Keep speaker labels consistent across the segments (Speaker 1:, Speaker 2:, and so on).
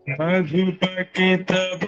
Speaker 1: मधुपके तब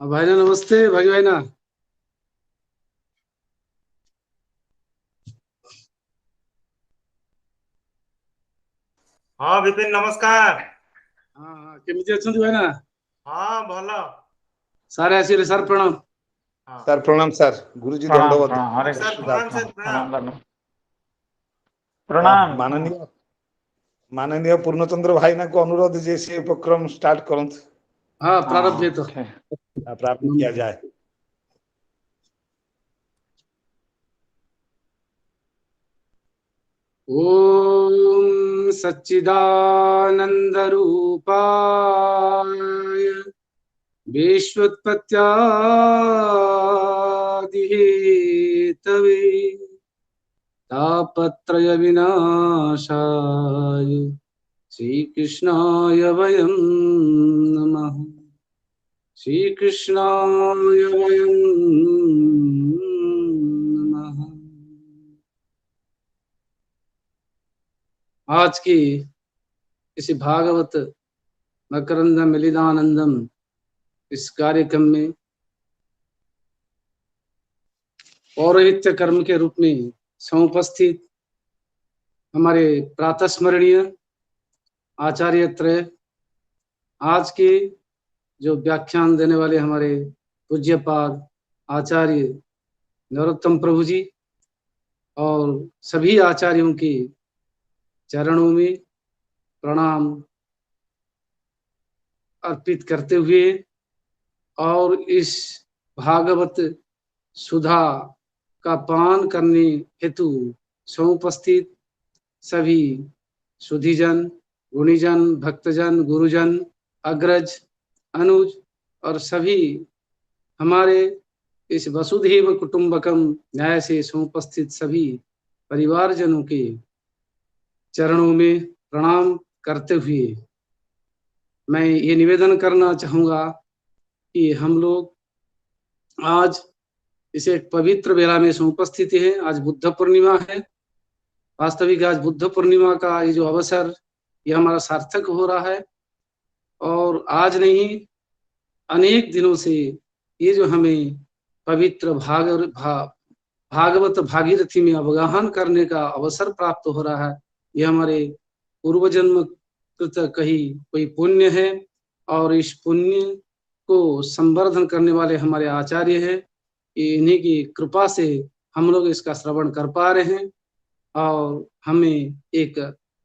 Speaker 2: भाई ना, नमस्ते भाई भाई ना।
Speaker 3: हाँ विपिन नमस्कार।
Speaker 2: हाँ हाँ, केमिति अछंती भाई ना?
Speaker 3: हाँ भल।
Speaker 2: सारे आसिले सार प्रणाम।
Speaker 3: हाँ
Speaker 4: सर प्रणाम सर, गुरुजी
Speaker 5: प्रणाम
Speaker 4: दंडवत।
Speaker 5: प्रणाम, हरे
Speaker 3: सर
Speaker 5: कृष्ण।
Speaker 3: प्रणाम
Speaker 5: प्रणाम
Speaker 3: सर प्रणाम।
Speaker 5: प्रणाम प्रणाम।
Speaker 4: माननीय माननीय पूर्णचंद्र भाई ना को अनुरोध जे से उपक्रम स्टार्ट करंत
Speaker 2: हाँ, प्रारंभ
Speaker 5: हाँ
Speaker 2: है तो
Speaker 5: ठीक।
Speaker 4: प्रारंभ किया जाए।
Speaker 2: ओम सच्चिदानंद रूपाय विश्वोत्पत्त्यादिहेतवे तापत्रय विनाशाय श्रीकृष्णाय वयं नमः। श्रीकृष्णाय वयं नमः। आज की इस भागवत मकरंद मिलिदानंदम इस कार्यक्रम में पौरोहित्य कर्म के रूप में समुपस्थित हमारे प्रातस्मरणीय आचार्य त्रय, आज के जो व्याख्यान देने वाले हमारे पूज्यपाद आचार्य नरोत्तम प्रभु जी और सभी आचार्यों के चरणों में प्रणाम अर्पित करते हुए और इस भागवत सुधा का पान करने हेतु समुपस्थित सभी सुधीजन, गुणीजन, भक्तजन, गुरुजन, अग्रज, अनुज और सभी हमारे इस वसुधैव कुटुंबकम न्याय से समुपस्थित सभी परिवारजनों के चरणों में प्रणाम करते हुए मैं ये निवेदन करना चाहूँगा कि हम लोग आज इसे एक पवित्र बेला में समुपस्थित हैं। आज बुद्ध पूर्णिमा है। वास्तविक आज बुद्ध पूर्णिमा का ये जो अवसर ये हमारा सार्थक हो रहा है और आज नहीं अनेक दिनों से ये जो हमें पवित्र भागवत भागीरथी में अवगाहन करने का अवसर प्राप्त हो रहा है, ये हमारे पूर्व जन्म कृत कही कोई पुण्य है और इस पुण्य को संवर्धन करने वाले हमारे आचार्य हैं। इन्हीं की कृपा से हम लोग इसका श्रवण कर पा रहे हैं और हमें एक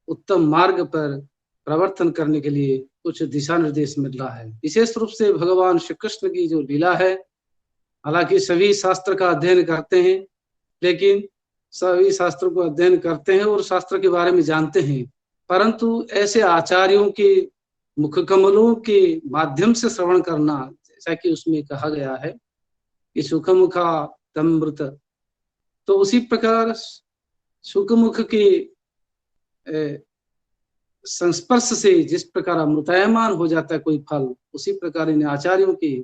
Speaker 2: उत्तम मार्ग पर प्रवर्तन करने के लिए कुछ दिशा निर्देश मिल रहा है। विशेष रूप से भगवान श्री कृष्ण की जो लीला है, हालांकि सभी शास्त्र का अध्ययन करते हैं, लेकिन सभी शास्त्रों को अध्ययन करते हैं और शास्त्र के बारे में जानते हैं, परंतु ऐसे आचार्यों के मुख कमलों के माध्यम से श्रवण करना, जैसा कि उसमें कहा गया है कि सुखमुखा तमृत, तो उसी प्रकार सुखमुख के संस्पर्श से जिस प्रकार अमृतायमान हो जाता है कोई फल, उसी प्रकार इन आचार्यों के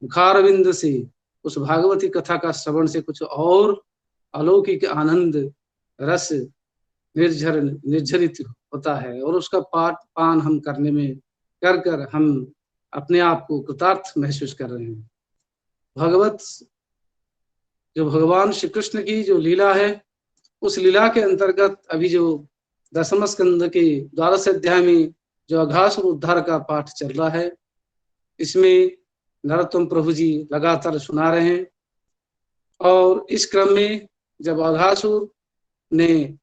Speaker 2: मुखारविंद से उस भागवती कथा का श्रवण से कुछ और अलौकिक आनंद रस निर्झरित होता है और उसका पान हम करने में कर हम अपने आप को कृतार्थ महसूस कर रहे हैं। भगवत जो भगवान श्री कृष्ण की जो लीला है, उस लीला के अंतर्गत अभी जो दसम स्कंद के 12 अध्याय में जो अघासुर उद्धार का पाठ चल रहा है, इसमें नरोत्तम प्रभु जी लगातार सुना रहे हैं और इस क्रम में जब अघासुर ने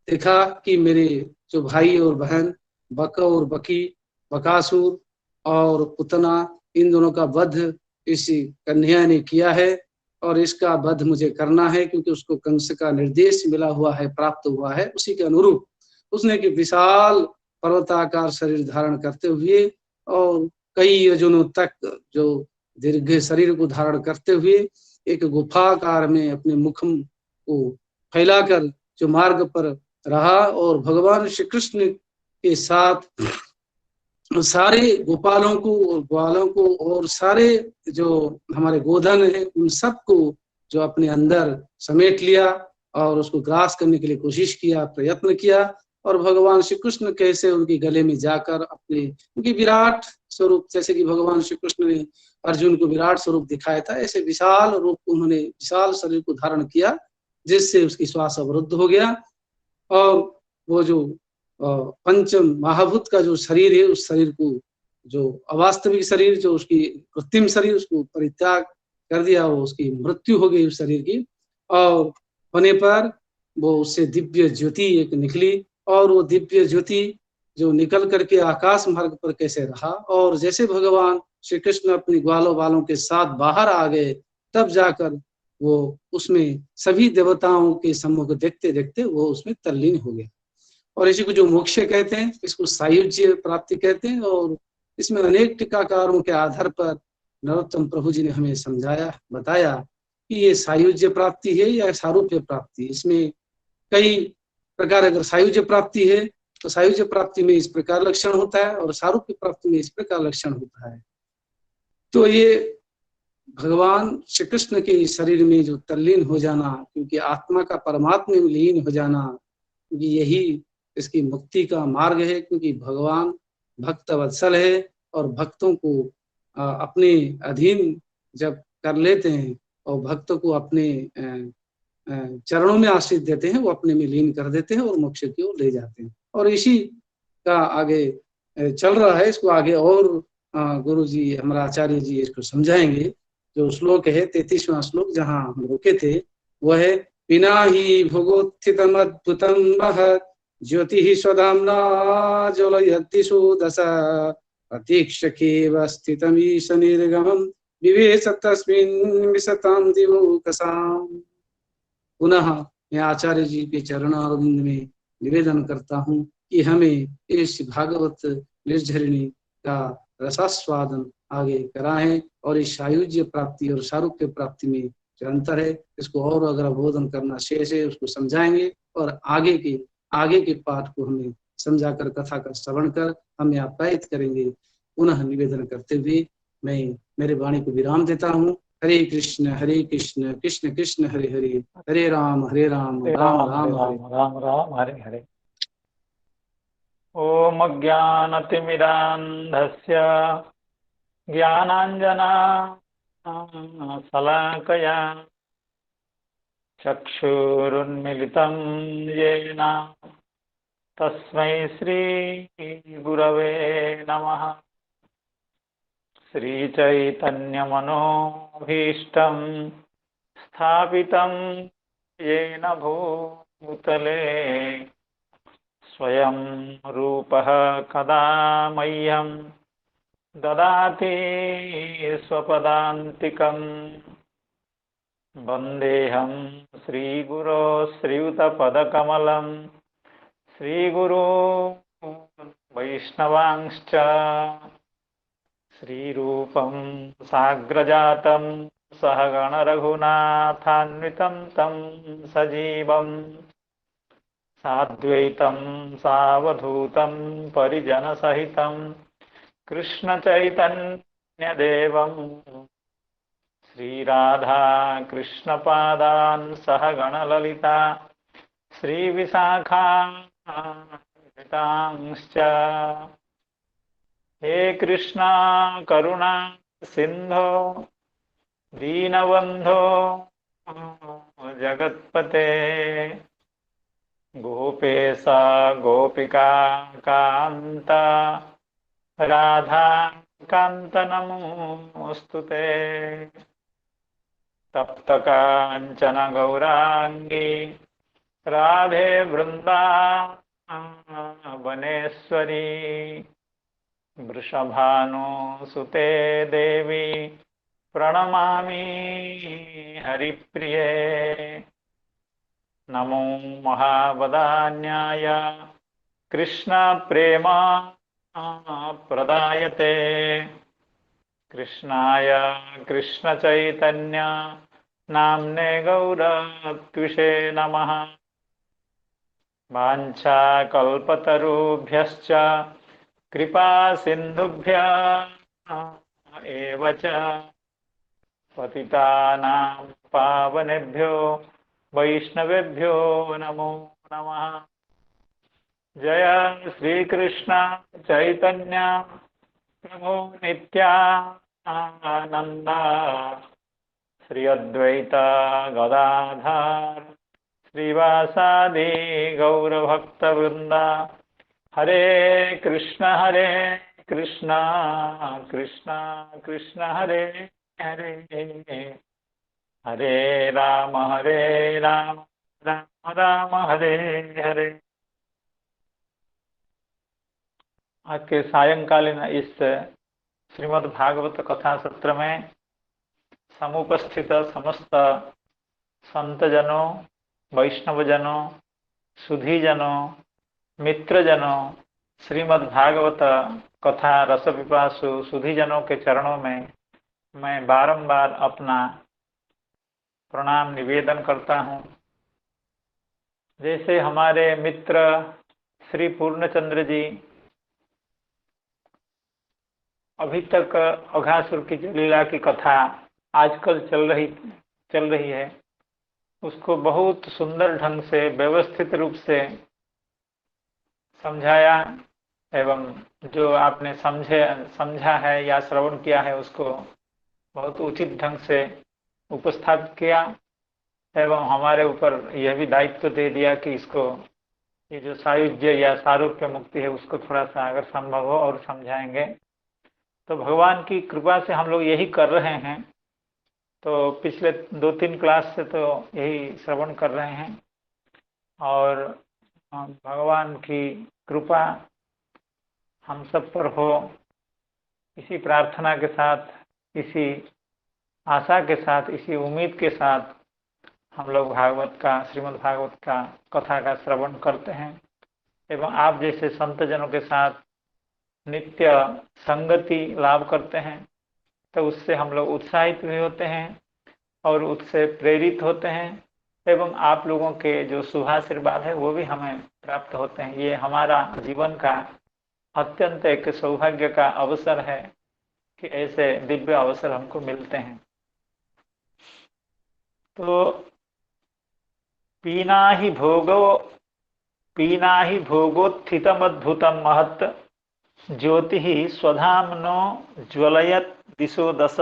Speaker 2: देखा कि मेरे जो भाई और बहन बक और बकी, बकासुर और पुतना, इन दोनों का वध इस कन्हैया ने किया है और इसका वध मुझे करना है क्योंकि उसको कंस का निर्देश मिला हुआ है, प्राप्त हुआ है, उसी के अनुरूप उसने एक विशाल पर्वताकार शरीर धारण करते हुए और कई योजनों तक जो दीर्घ शरीर को धारण करते हुए एक गुफाकार में अपने मुख को फैलाकर जो मार्ग पर रहा और भगवान श्री कृष्ण के साथ सारे गोपालों को और ग्वालों को और सारे जो हमारे गोधन है उन सबको जो अपने अंदर समेट लिया और उसको ग्रास करने के लिए कोशिश किया, प्रयत्न किया और भगवान श्री कृष्ण कैसे उनके गले में जाकर अपने उनकी विराट स्वरूप, जैसे कि भगवान श्री कृष्ण ने अर्जुन को विराट स्वरूप दिखाया था, ऐसे विशाल रूप उन्होंने विशाल शरीर को धारण किया जिससे उसकी श्वास अवरुद्ध हो गया और वो जो पंचम महाभूत का जो शरीर है उस शरीर को, जो अवास्तविक शरीर, जो उसकी कृत्रिम शरीर, उसको परित्याग कर दिया, वो उसकी मृत्यु हो गई उस शरीर की और होने पर वो उससे दिव्य ज्योति एक निकली और वो दिव्य ज्योति जो निकल करके आकाश मार्ग पर कैसे रहा और जैसे भगवान श्री कृष्ण अपने ग्वालों वालों के साथ बाहर आ गए तब जाकर वो उसमें सभी देवताओं के सम्मुख देखते देखते वो उसमें तल्लीन हो गया। और इसी को जो मोक्ष कहते हैं, इसको सायुज्य प्राप्ति कहते हैं। और इसमें अनेक टीकाकारों के आधार पर नरोत्तम प्रभु जी ने हमें समझाया, बताया कि ये सायुज्य प्राप्ति है या सारूप्य प्राप्ति। इसमें कई प्रकार, अगर सायुज्य प्राप्ति है तो सायुज्य प्राप्ति में इस प्रकार लक्षण होता है और सारूप्य प्राप्ति में इस प्रकार लक्षण होता है। तो ये भगवान श्री कृष्ण के शरीर में जो तल्लीन हो जाना, क्योंकि आत्मा का परमात्मा में लीन हो जाना, क्योंकि यही इसकी मुक्ति का मार्ग है। क्योंकि भगवान भक्त वत्सल है और भक्तों को अपने अधीन जब कर लेते हैं और भक्तों को अपने चरणों में आश्रित देते हैं, वो अपने में लीन कर देते हैं और मोक्ष की ओर ले जाते हैं। और इसी का आगे चल रहा है। इसको आगे और गुरु जी, हमारा आचार्य जी इसको समझाएंगे। जो श्लोक है 33वां श्लोक जहाँ हम रुके थे, वह है विना ही भोगोत्थितम अद्भुतम महत् ज्योति स्वधाम्ना ज्वलयद्दिशो दशा प्रतीक्षकेव स्थितमीश निर्गमं विवेश तस्मिन् विशतां दिवोकसाम्। पुनः मैं आचार्य जी के चरणारविंद में निवेदन करता हूँ कि हमें इस भागवत निर्झरिणी का रसास्वादन आगे कराएं और इस सायुज्य प्राप्ति और सारूप्य प्राप्ति में जो अंतर है, इसको और अगर बोधन करना शेष है, उसको समझाएंगे और आगे के पाठ को हमें समझाकर, कथा का श्रवण कर हमें आप्यायित करेंगे। पुनः निवेदन करते हुए मैं मेरे वाणी को विराम देता हूँ। हरे कृष्ण कृष्ण कृष्ण हरे हरे, हरे राम राम राम हरे
Speaker 5: राम राम हरे हरे। ओम अज्ञानतिमिरान्धस्य ज्ञानाञ्जना शलाकया चक्षुरुन्मिलितं येन तस्मै श्री गुरवे नमः। श्रीचैतन्यमनोभीष्टं स्थापितं येन भूतले स्वयं रूपः कदा मह्यं ददाति स्वपदान्तिकम्। वन्देऽहं श्रीगुरो श्रीयुतपदकमलं श्रीगुरो वैष्णवांश्च श्रीरूपं साग्रजातं सहगण रघुनाथान्वितं तं सजीवं साद्वैतं सावधूतं परिजनसहितं कृष्णचैतन्यदेवं श्रीराधा कृष्णपादान् सहगण ललिता श्रीविशाखान्वितांश्च। हे कृष्णा करुणा सिंधो दीनबंधो जगत्पते गोपेशा गोपिका कांता राधा कांत नमोस्तुते। तप्त कांचन गौरांगी राधे वृंदावनेश्वरी वृषभानुसुते देवी प्रणमामि हरिप्रिये। नमो महावदान्याय कृष्ण प्रेम प्रदायते कृष्णाय कृष्ण चैतन्य नाम्ने गौरत्विषे नमः। वाञ्छा कल्पतरुभ्यश्च कृपा सिन्धुभ्य एव च पतितानां पावनेभ्यो वैष्णवेभ्यो नमो नमः। जय श्री कृष्ण चैतन्य प्रभु नित्यानंद श्री अद्वैत गदाधर श्रीवासादि गौरभक्तवृंद। हरे कृष्ण कृष्ण कृष्ण हरे हरे हरे राम राम राम हरे हरे। आज के सायंकालीन इस श्रीमद् भागवत कथा सत्र में समुपस्थित समस्त संतजनों, वैष्णवजनों, सुधीजनों, मित्रजनों, श्रीमद् भागवत कथा रस पिपासु सुधीजनों के चरणों में मैं बारंबार अपना प्रणाम निवेदन करता हूँ। जैसे हमारे मित्र श्री पूर्णचंद्र जी अभी तक अघासुर की जो लीला की कथा आजकल चल रही है, उसको बहुत सुंदर ढंग से व्यवस्थित रूप से समझाया एवं जो आपने समझा है या श्रवण किया है उसको बहुत उचित ढंग से उपस्थापित किया एवं हमारे ऊपर यह भी दायित्व दे दिया कि इसको ये जो सायुज्य या सारूप्य मुक्ति है उसको थोड़ा सा अगर संभव हो और समझाएंगे। तो भगवान की कृपा से हम लोग यही कर रहे हैं। तो पिछले 2-3 क्लास से तो यही श्रवण कर रहे हैं और भगवान की कृपा हम सब पर हो, इसी प्रार्थना के साथ, इसी आशा के साथ, इसी उम्मीद के साथ हम लोग भागवत का, श्रीमद् भागवत का कथा का श्रवण करते हैं एवं आप जैसे संतजनों के साथ नित्य संगति लाभ करते हैं तो उससे हम लोग उत्साहित भी होते हैं और उससे प्रेरित होते हैं एवं आप लोगों के जो शुभाशीर्वाद है वो भी हमें प्राप्त होते हैं। ये हमारा जीवन का अत्यंत एक सौभाग्य का अवसर है कि ऐसे दिव्य अवसर हमको मिलते हैं। तो पीना ही भोगोत्थितमद्भुतं महत् ज्योतिः स्वधाम्नो ज्वलयत् दिशो दश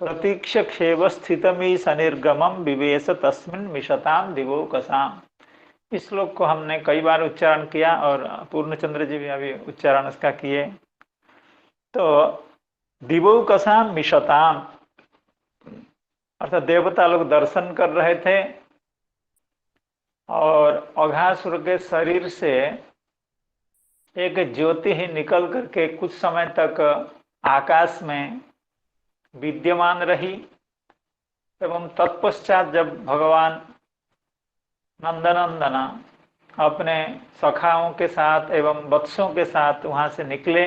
Speaker 5: प्रतीक्षेव स्थितमी सनिर्गमं विवेश तस्मिन् मिषतां दिवौकसाम्। इस श्लोक को हमने कई बार उच्चारण किया और पूर्णचंद्र जी भी अभी उच्चारण इसका किए। तो दिवौकसां मिषतां अर्थात देवता लोग दर्शन कर रहे थे और अघासुर के शरीर से एक ज्योति ही निकल करके कुछ समय तक आकाश में विद्यमान रही एवं तत्पश्चात जब भगवान नंदनंदन अपने सखाओं के साथ एवं वत्सों के साथ वहां से निकले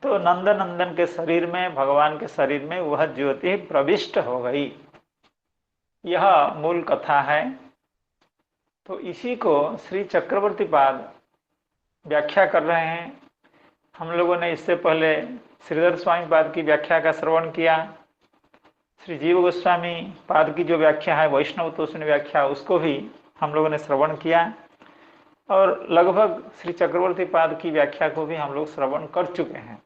Speaker 5: तो नंदनंदन के शरीर में, भगवान के शरीर में वह ज्योति प्रविष्ट हो गई। यह मूल कथा है। तो इसी को श्री चक्रवर्ती पाद व्याख्या कर रहे हैं। हम लोगों ने इससे पहले श्रीधर स्वामी पाद की व्याख्या का श्रवण किया। श्री जीव गोस्वामी पाद की जो व्याख्या है, वैष्णव तोषण व्याख्या, उसको भी हम लोगों ने श्रवण किया और लगभग श्री चक्रवर्ती पाद की व्याख्या को भी हम लोग श्रवण कर चुके हैं।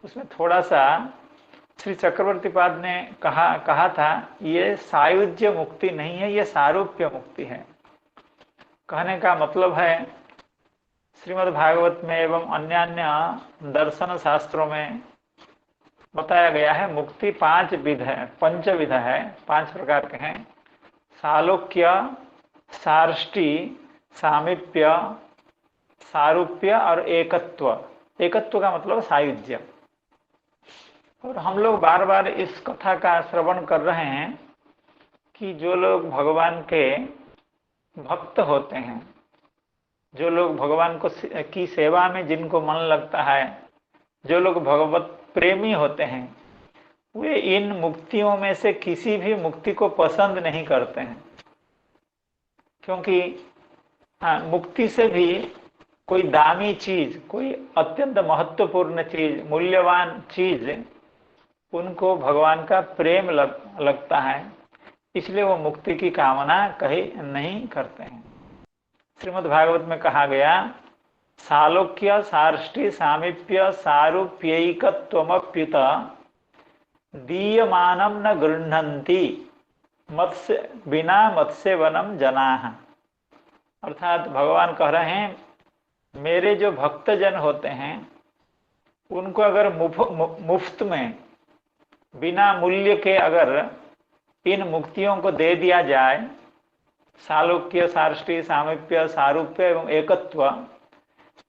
Speaker 5: उसमें थोड़ा सा श्री चक्रवर्ती पाद ने कहा था ये सायुज्य मुक्ति नहीं है, ये सारूप्य मुक्ति है। कहने का मतलब है श्रीमद् भागवत में एवं अन्य दर्शन शास्त्रों में बताया गया है मुक्ति 5 विध है, पंचविध है, 5 प्रकार के हैं। सालोक्य, सार्ष्टि, सामीप्य, सारूप्य और एकत्व। एकत्व का मतलब सायुज्य। और हम लोग बार बार इस कथा का श्रवण कर रहे हैं कि जो लोग भगवान के भक्त होते हैं, जो लोग भगवान की सेवा में जिनको मन लगता है, जो लोग भगवत प्रेमी होते हैं, वे इन मुक्तियों में से किसी भी मुक्ति को पसंद नहीं करते हैं। क्योंकि मुक्ति से भी कोई दामी चीज, कोई अत्यंत महत्वपूर्ण चीज, मूल्यवान चीज उनको भगवान का प्रेम लगता है, इसलिए वो मुक्ति की कामना कहीं नहीं करते हैं। श्रीमद् भागवत में कहा गया सालोक्य, सार्ष्टि, सामीप्य, सारूप्यैकत्वमप्युत दीयमानं न गृह्णन्ति मत्स्य बिना मत्स्यवनम जनाः। अर्थात भगवान कह रहे हैं मेरे जो भक्तजन होते हैं उनको अगर मुफ्त में बिना मूल्य के अगर इन मुक्तियों को दे दिया जाए, सालोक्य, सार्ष्टि, सामीप्य, सारूप्य एवं एकत्व,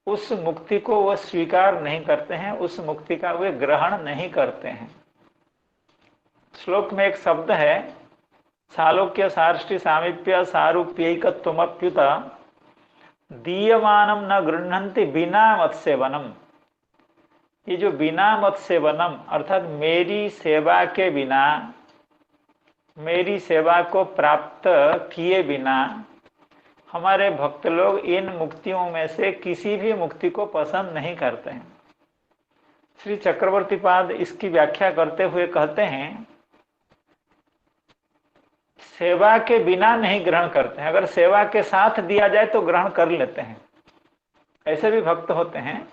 Speaker 5: उस मुक्ति को वह स्वीकार नहीं करते हैं, उस मुक्ति का वे ग्रहण नहीं करते हैं। श्लोक में एक शब्द है सालोक्य सार्ष्टि सामीप्य सारूप्यैकत्वमप्युत दीयमानम न गृह्णन्ति बिना मत्सेवनम। ये जो बिना मत्सेवनम अर्थात मेरी सेवा के बिना, मेरी सेवा को प्राप्त किए बिना हमारे भक्त लोग इन मुक्तियों में से किसी भी मुक्ति को पसंद नहीं करते हैं। श्री चक्रवर्ती पाद इसकी व्याख्या करते हुए कहते हैं, सेवा के बिना नहीं ग्रहण करते हैं, अगर सेवा के साथ दिया जाए तो ग्रहण कर लेते हैं। ऐसे भी भक्त होते हैं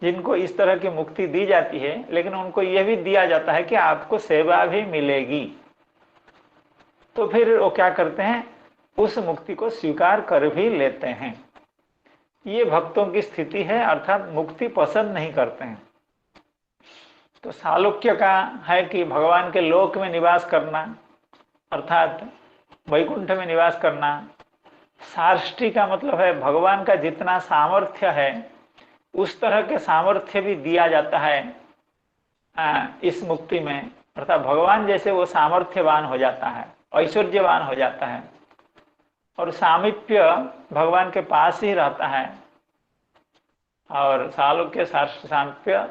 Speaker 5: जिनको इस तरह की मुक्ति दी जाती है, लेकिन उनको यह भी दिया जाता है कि आपको सेवा भी मिलेगी, तो फिर वो क्या करते हैं, उस मुक्ति को स्वीकार कर भी लेते हैं। ये भक्तों की स्थिति है, अर्थात मुक्ति पसंद नहीं करते हैं। तो सालोक्य का है कि भगवान के लोक में निवास करना, अर्थात वैकुंठ में निवास करना। सार्ष्टि का मतलब है भगवान का जितना सामर्थ्य है उस तरह के सामर्थ्य भी दिया जाता है इस मुक्ति में, अर्थात भगवान जैसे वो सामर्थ्यवान हो जाता है, ऐश्वर्यवान हो जाता है। और सामीप्य भगवान के पास ही रहता है। और सालोक्य सार्ष्टि सामीप्य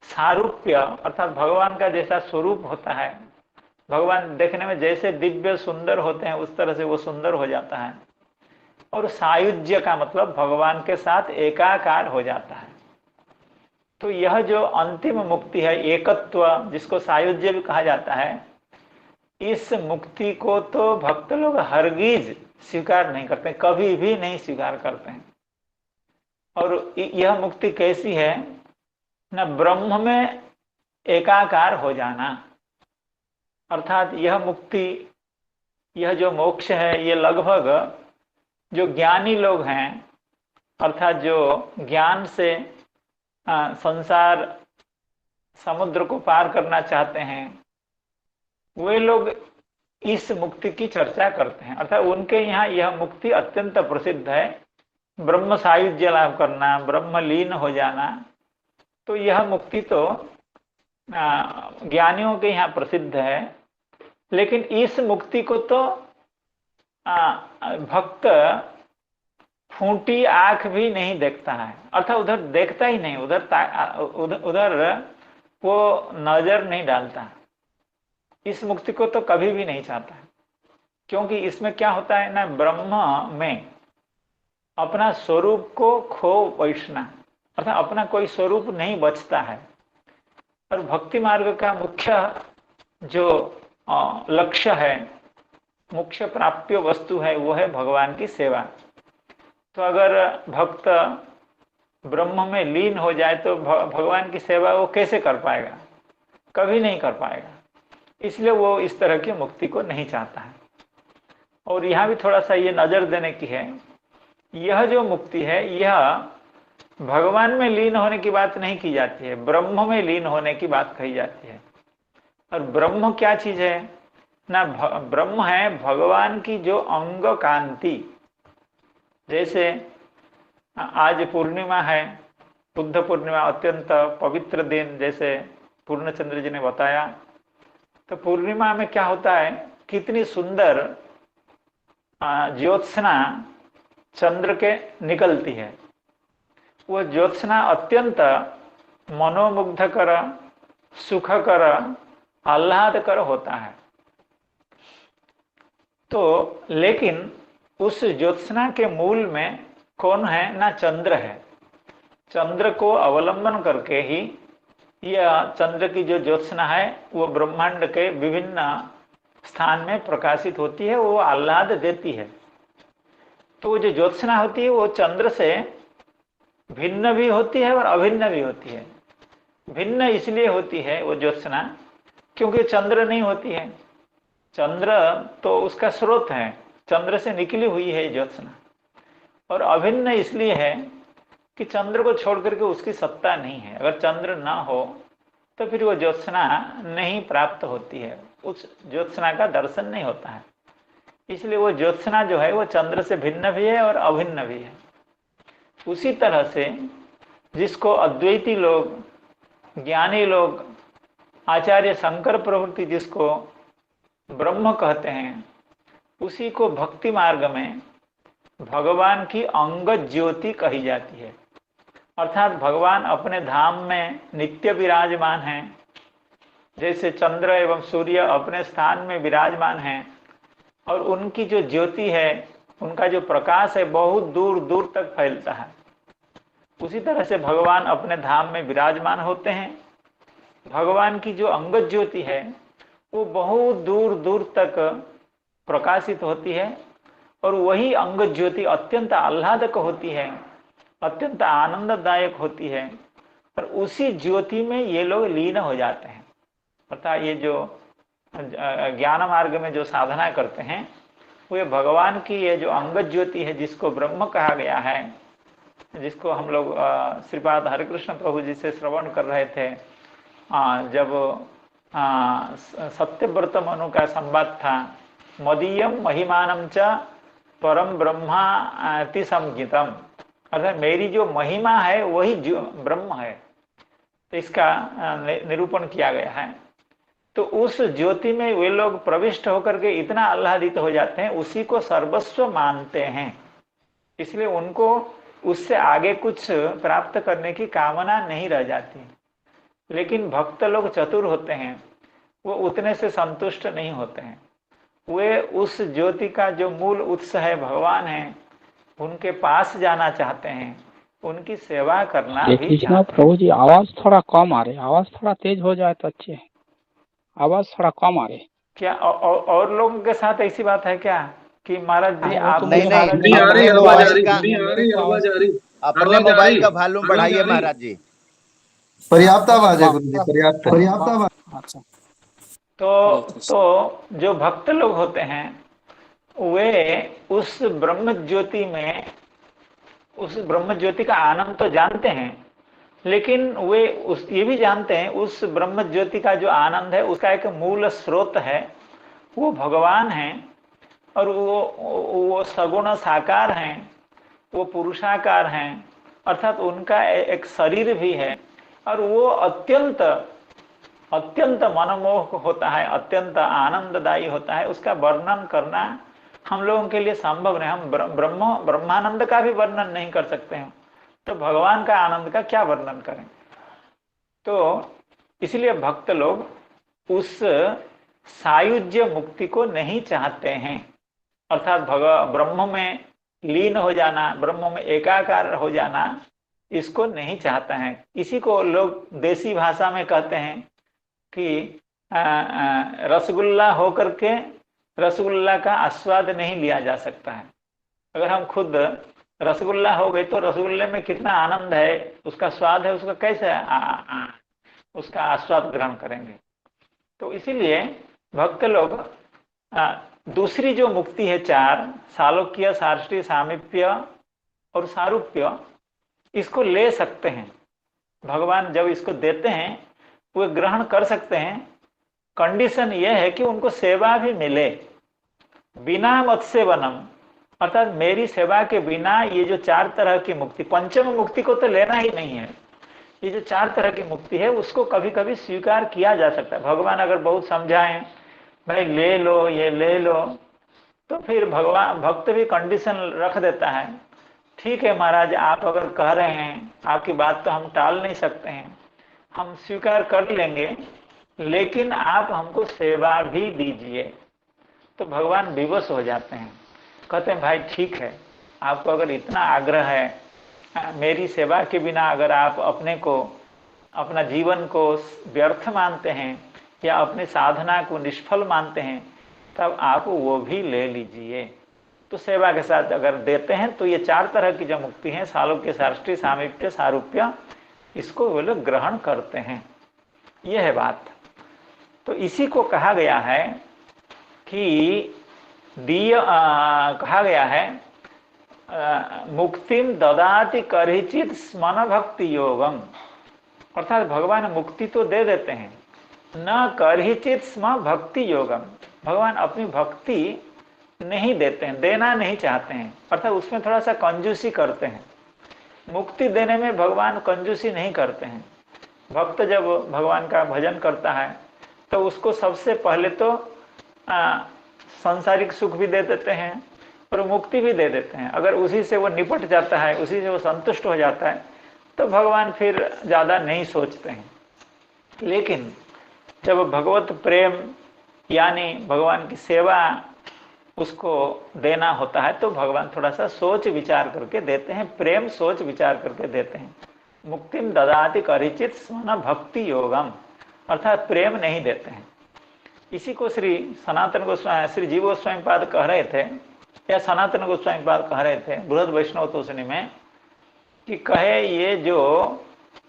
Speaker 5: सारूप्य अर्थात भगवान का जैसा स्वरूप होता है, भगवान देखने में जैसे दिव्य सुंदर होते हैं उस तरह से वो सुंदर हो जाता है। और सायुज्य का मतलब भगवान के साथ एकाकार हो जाता है। तो यह जो अंतिम मुक्ति है, एकत्व, जिसको सायुज्य भी कहा जाता है, इस मुक्ति को तो भक्त लोग हरगिज स्वीकार नहीं करते, कभी भी नहीं स्वीकार करते हैं। और यह मुक्ति कैसी है, न ब्रह्म में एकाकार हो जाना, अर्थात यह मुक्ति, यह जो मोक्ष है, ये लगभग जो ज्ञानी लोग हैं, अर्थात जो ज्ञान से संसार समुद्र को पार करना चाहते हैं, वे लोग इस मुक्ति की चर्चा करते हैं। अर्थात उनके यहाँ यह मुक्ति अत्यंत प्रसिद्ध है, ब्रह्म सायुज्य लाभ करना, ब्रह्म लीन हो जाना। तो यह मुक्ति तो ज्ञानियों के यहाँ प्रसिद्ध है, लेकिन इस मुक्ति को तो भक्त फूटी आंख भी नहीं देखता है, अर्थात उधर देखता ही नहीं, उधर वो नजर नहीं डालता। इस मुक्ति को तो कभी भी नहीं चाहता है, क्योंकि इसमें क्या होता है ना, ब्रह्म में अपना स्वरूप को खो बैठना, अर्थात अपना कोई स्वरूप नहीं बचता है। और भक्ति मार्ग का मुख्य जो लक्ष्य है, मुख्य प्राप्य वस्तु है, वो है भगवान की सेवा। तो अगर भक्त ब्रह्म में लीन हो जाए तो भगवान की सेवा वो कैसे कर पाएगा, कभी नहीं कर पाएगा। इसलिए वो इस तरह की मुक्ति को नहीं चाहता है। और यहाँ भी थोड़ा सा ये नजर देने की है, यह जो मुक्ति है यह भगवान में लीन होने की बात नहीं की जाती है, ब्रह्म में लीन होने की बात कही जाती है। और ब्रह्म क्या चीज है ना, ब्रह्म है भगवान की जो अंग कांति। जैसे आज पूर्णिमा है, बुद्ध पूर्णिमा, अत्यंत पवित्र दिन, जैसे पूर्णचंद्र जी ने बताया। तो पूर्णिमा में क्या होता है, कितनी सुंदर ज्योत्सना चंद्र के निकलती है। वो ज्योत्सना अत्यंत मनोमुग्धकर, सुखकर, आह्लादकर होता है। तो लेकिन उस ज्योत्सना के मूल में कौन है ना, चंद्र है। चंद्र को अवलंबन करके ही यह चंद्र की जो ज्योत्सना है वो ब्रह्मांड के विभिन्न स्थान में प्रकाशित होती है, वो आह्लाद देती है। तो वो जो ज्योत्सना होती है वो चंद्र से भिन्न भी होती है और अभिन्न भी होती है। भिन्न इसलिए होती है वो ज्योत्सना क्योंकि चंद्र नहीं होती है, चंद्र तो उसका स्रोत है, चंद्र से निकली हुई है ज्योत्सना। और अभिन्न इसलिए है कि चंद्र को छोड़ करके उसकी सत्ता नहीं है। अगर चंद्र ना हो तो फिर वो ज्योत्सना नहीं प्राप्त होती है, उस ज्योत्सना का दर्शन नहीं होता है। इसलिए वो ज्योत्सना जो है वो चंद्र से भिन्न भी है और अभिन्न भी है। उसी तरह से जिसको अद्वैती लोग, ज्ञानी लोग, आचार्य शंकर प्रभृति जिसको ब्रह्म कहते हैं, उसी को भक्ति मार्ग में भगवान की अंगद ज्योति कही जाती है। अर्थात भगवान अपने धाम में नित्य विराजमान हैं, जैसे चंद्र एवं सूर्य अपने स्थान में विराजमान हैं, और उनकी जो ज्योति है, उनका जो प्रकाश है, बहुत दूर दूर तक फैलता है। उसी तरह से भगवान अपने धाम में विराजमान होते हैं। भगवान की जो अंगद ज्योति है वो बहुत दूर दूर तक प्रकाशित होती है, और वही अंगद ज्योति अत्यंत आह्लादक होती है, अत्यंत आनंददायक होती है, और उसी ज्योति में ये लोग लीन हो जाते हैं। अर्थात ये जो ज्ञान मार्ग में जो साधना करते हैं, वो भगवान की ये जो अंगद ज्योति है, जिसको ब्रह्म कहा गया है, जिसको हम लोग श्रीपाद हरिकृष्ण प्रभु जी से श्रवण कर रहे थे जब सत्यव्रत मनु का संवाद था, मदीयम महिमानम च परम ब्रह्मा अति संगीतम, अर्थात मेरी जो महिमा है वही जो ब्रह्म है, तो इसका निरूपण किया गया है। तो उस ज्योति में वे लोग प्रविष्ट होकर के इतना आह्लादित हो जाते हैं, उसी को सर्वस्व मानते हैं, इसलिए उनको उससे आगे कुछ प्राप्त करने की कामना नहीं रह जाती। लेकिन भक्त लोग चतुर होते हैं, वो उतने से संतुष्ट नहीं होते हैं, वे उस ज्योति का जो मूल उत्स है भगवान है, उनके पास जाना चाहते हैं, उनकी सेवा करना भी चाहते हैं।
Speaker 6: प्रभु जी आवाज थोड़ा कम आ रही, आवाज थोड़ा तेज हो जाए तो अच्छे, आवाज थोड़ा कम आ रही।
Speaker 5: क्या और लोगों के साथ ऐसी बात है क्या कि महाराज जी आप
Speaker 7: नहीं
Speaker 2: नहीं आ रही आवाज आ रही
Speaker 7: अपने मोबाइल का वॉल्यूम बढ़ाइए महाराज जी।
Speaker 8: पर्याप्त आवाज है गुरु जी, पर्याप्त आवाज।
Speaker 6: अच्छा,
Speaker 5: तो जो भक्त लोग होते हैं वे उस ब्रह्म ज्योति में, उस ब्रह्म ज्योति का आनंद तो जानते हैं, लेकिन वे ये भी जानते हैं उस ब्रह्म ज्योति का जो आनंद है उसका एक मूल स्रोत है, वो भगवान है, और वो सगुण साकार हैं, वो पुरुषाकार हैं, अर्थात उनका एक शरीर भी है, और वो अत्यंत अत्यंत मनमोहक होता है, अत्यंत आनंददायी होता है। उसका वर्णन करना हम लोगों के लिए संभव नहीं, हम ब्रह्मानंद का भी वर्णन नहीं कर सकते हैं, तो भगवान का आनंद का क्या वर्णन करें। तो इसलिए भक्त लोग उस सायुज्य मुक्ति को नहीं चाहते हैं, अर्थात ब्रह्म में लीन हो जाना, ब्रह्म में एकाकार हो जाना, इसको नहीं चाहता है। इसी को लोग देसी भाषा में कहते हैं कि रसगुल्ला होकर के रसगुल्ला का आस्वाद नहीं लिया जा सकता है। अगर हम खुद रसगुल्ला हो गए तो रसगुल्ले में कितना आनंद है, उसका स्वाद है, उसका कैसे उसका आस्वाद ग्रहण करेंगे। तो इसीलिए भक्त लोग दूसरी जो मुक्ति है, चार, सालोक्य, सार्ष्टी, सामीप्य और सारूप्य, इसको ले सकते हैं। भगवान जब इसको देते हैं वे ग्रहण कर सकते हैं। कंडीशन यह है कि उनको सेवा भी मिले, बिना मत्स्यवनम, अर्थात मेरी सेवा के बिना ये जो चार तरह की मुक्ति, पंचम मुक्ति को तो लेना ही नहीं है, ये जो चार तरह की मुक्ति है उसको कभी कभी स्वीकार किया जा सकता है। भगवान अगर बहुत समझाएं, भाई ले लो, ये ले लो, तो फिर भक्त भी कंडीशन रख देता है, ठीक है महाराज आप अगर कह रहे हैं, आपकी बात तो हम टाल नहीं सकते हैं, हम स्वीकार कर लेंगे, लेकिन आप हमको सेवा भी दीजिए। तो भगवान विवश हो जाते हैं, कहते हैं भाई ठीक है, आपको अगर इतना आग्रह है, मेरी सेवा के बिना अगर आप अपने को, अपना जीवन को व्यर्थ मानते हैं या अपनी साधना को निष्फल मानते हैं, तब आप वो भी ले लीजिए। तो सेवा के साथ अगर देते हैं तो ये चार तरह की जो मुक्ति है, सालोक्य, सार्ष्टी, सामीप्य, सारूप्य, इसको वो लोग ग्रहण करते हैं। ये है बात। तो इसी को कहा गया है कि कहा गया है मुक्तिम ददाति करहिचित स्मन भक्ति योगम, अर्थात भगवान मुक्ति तो दे देते हैं, न करहिचित स्म भक्ति योगम, भगवान अपनी भक्ति नहीं देते हैं, देना नहीं चाहते हैं, अर्थात उसमें थोड़ा सा कंजूसी करते हैं। मुक्ति देने में भगवान कंजूसी नहीं करते हैं। भक्त जब भगवान का भजन करता है तो उसको सबसे पहले तो सांसारिक सुख भी दे देते हैं और मुक्ति भी दे देते हैं। अगर उसी से वो निपट जाता है, उसी से वो संतुष्ट हो जाता है, तो भगवान फिर ज़्यादा नहीं सोचते हैं। लेकिन जब भगवत प्रेम यानी भगवान की सेवा उसको देना होता है, तो भगवान थोड़ा सा सोच विचार करके देते हैं, प्रेम सोच विचार करके देते हैं। मुक्तिम ददाति करिचित स्मरण भक्ति योगम, अर्थात प्रेम नहीं देते हैं। इसी को श्री सनातन गोस्वामी, श्री जीव गोस्वामी पाद कह रहे थे, या सनातन गोस्वामी पाद कह रहे थे बृहद वैष्णव तोषणी में, कि कहे ये जो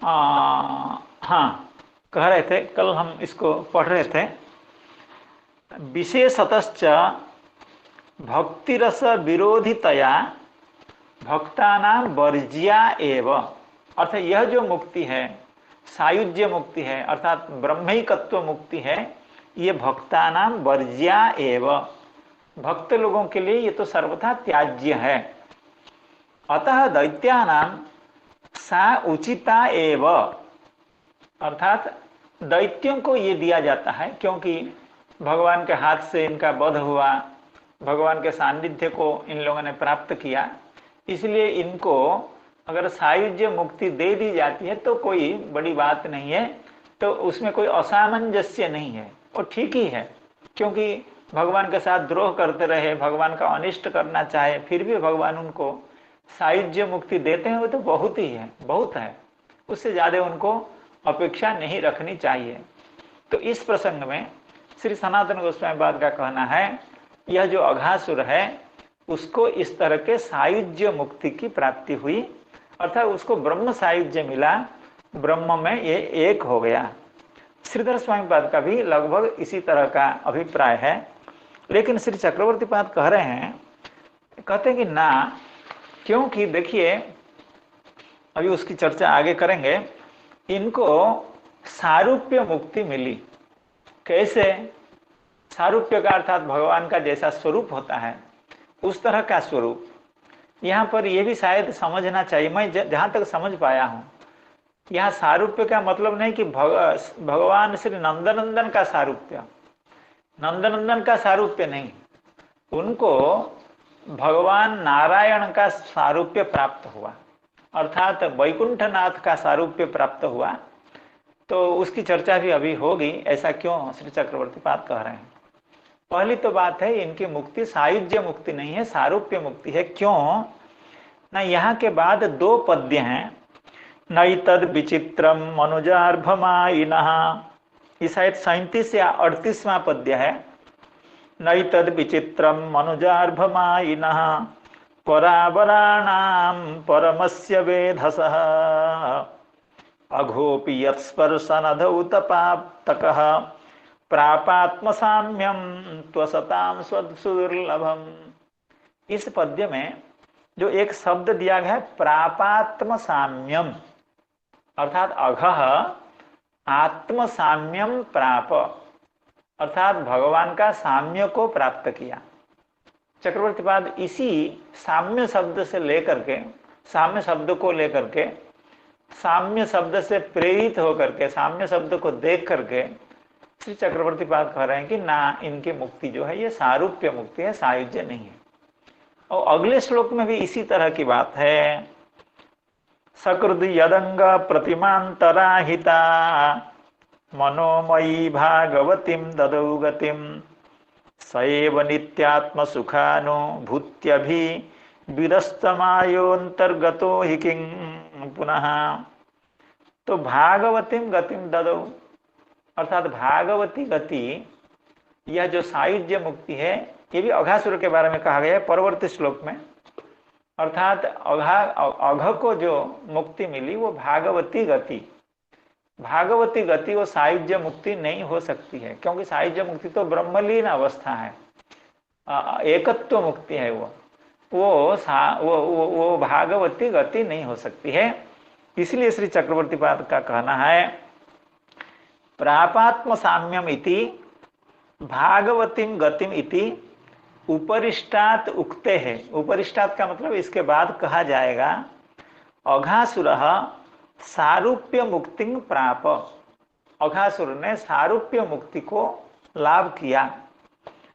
Speaker 5: हाँ कह रहे थे, कल हम इसको पढ़ रहे थे, विशेषतश्च भक्तिरस विरोधितया भक्तानां वर्ज्या एव, अर्थात यह जो मुक्ति है सायुज्य मुक्ति है, अर्थात ब्रह्मैकत्व मुक्ति है, ये भक्तानां वर्ज्या एव, भक्त लोगों के लिए ये तो सर्वथा त्याज्य है। अतः दैत्यानां सा उचिता एव, अर्थात दैत्यों को ये दिया जाता है, क्योंकि भगवान के हाथ से इनका वध हुआ, भगवान के सानिध्य को इन लोगों ने प्राप्त किया, इसलिए इनको अगर सायुज्य मुक्ति दे दी जाती है तो कोई बड़ी बात नहीं है, तो उसमें कोई असामंजस्य नहीं है, और ठीक ही है। क्योंकि भगवान के साथ द्रोह करते रहे, भगवान का अनिष्ट करना चाहे, फिर भी भगवान उनको सायुज्य मुक्ति देते हैं, वो तो बहुत ही है, बहुत है, उससे ज़्यादा उनको अपेक्षा नहीं रखनी चाहिए। तो इस प्रसंग में श्री सनातन गोस्वामी पाद का कहना है, यह जो अघासुर है उसको इस तरह के सायुज्य मुक्ति की प्राप्ति हुई, अर्थात उसको ब्रह्म सायुज्य मिला, ब्रह्म में ये एक हो गया। श्रीधर स्वामी पाद का भी लगभग इसी तरह का अभिप्राय है। लेकिन श्री चक्रवर्ती पाद कह रहे हैं, कहते हैं कि ना, क्योंकि देखिए अभी उसकी चर्चा आगे करेंगे, इनको सारूप्य मुक्ति मिली। कैसे? सारूप्य का अर्थात भगवान का जैसा स्वरूप होता है उस तरह का स्वरूप। यहाँ पर यह भी शायद समझना चाहिए, मैं जहाँ तक समझ पाया हूँ, यहाँ सारूप्य का मतलब नहीं कि भगवान श्री नंदनंदन का सारूप्य, नंदनंदन का सारूप्य नहीं, उनको भगवान नारायण का सारूप्य प्राप्त हुआ, अर्थात वैकुंठनाथ का सारूप्य प्राप्त हुआ। तो उसकी चर्चा भी अभी होगी, ऐसा क्यों श्री चक्रवर्ती पाद कह रहे हैं। पहली तो बात है, इनकी मुक्ति सायुज्य मुक्ति नहीं है, सारूप्य मुक्ति है। क्यों ना, यहाँ के बाद दो पद्य हैं, नैतद विचित्रम मनुजार्भमायिनः, ये शायद 37 या 38वां पद्य है। नैतद विचित्रम मनुजार्भमायिनः परावराणां परमस्य वेधसः अघोपि यत्स्पर्शनधौ तपाप्तकः प्रापात्मसाम्यं त्वसतां स्वदुर्लभम। इस पद्य में जो एक शब्द दिया गया है प्रापात्मसाम्यम, अर्थात अघः आत्मसाम्यम प्राप, अर्थात भगवान का साम्य को प्राप्त किया। चक्रवर्ती पाद इसी साम्य शब्द से लेकर के, साम्य शब्द को लेकर के, साम्य शब्द से प्रेरित होकर के, साम्य शब्द को देख करके श्री चक्रवर्ती पाद कह रहे हैं कि ना, इनकी मुक्ति जो है ये सारूप्य मुक्ति है, सायुज्य नहीं है। और अगले श्लोक में भी इसी तरह की बात है, सकृद यदंग प्रतिमांतराहिता मनोमयी भागवतीम ददौ गतिम सएव नित्यात्म सुखानुभूत्यभि विरस्तमायोन्तर्गतो हि किं पुनः। तो भागवतीम गतिम ददौ, अर्थात भागवती गति, यह जो सायुज्य मुक्ति है, ये भी अघासुर के बारे में कहा गया है परवर्ती श्लोक में। अर्थात अघ को जो मुक्ति मिली वो भागवती गति, भागवती गति वो सायुज्य मुक्ति नहीं हो सकती है, क्योंकि सायुज्य मुक्ति तो ब्रह्मलीन अवस्था है, एकत्व मुक्ति है, वो भागवती गति नहीं हो सकती है। इसलिए श्री चक्रवर्ती पाद का कहना है प्रापात्म साम्यम इति भागवतीम गतिम इति उपरिष्टात उक्ते है। उपरिष्टात का मतलब इसके बाद कहा जाएगा, अघासुरः सारूप्य मुक्ति प्राप, अघासुर ने सारूप्य मुक्ति को लाभ किया,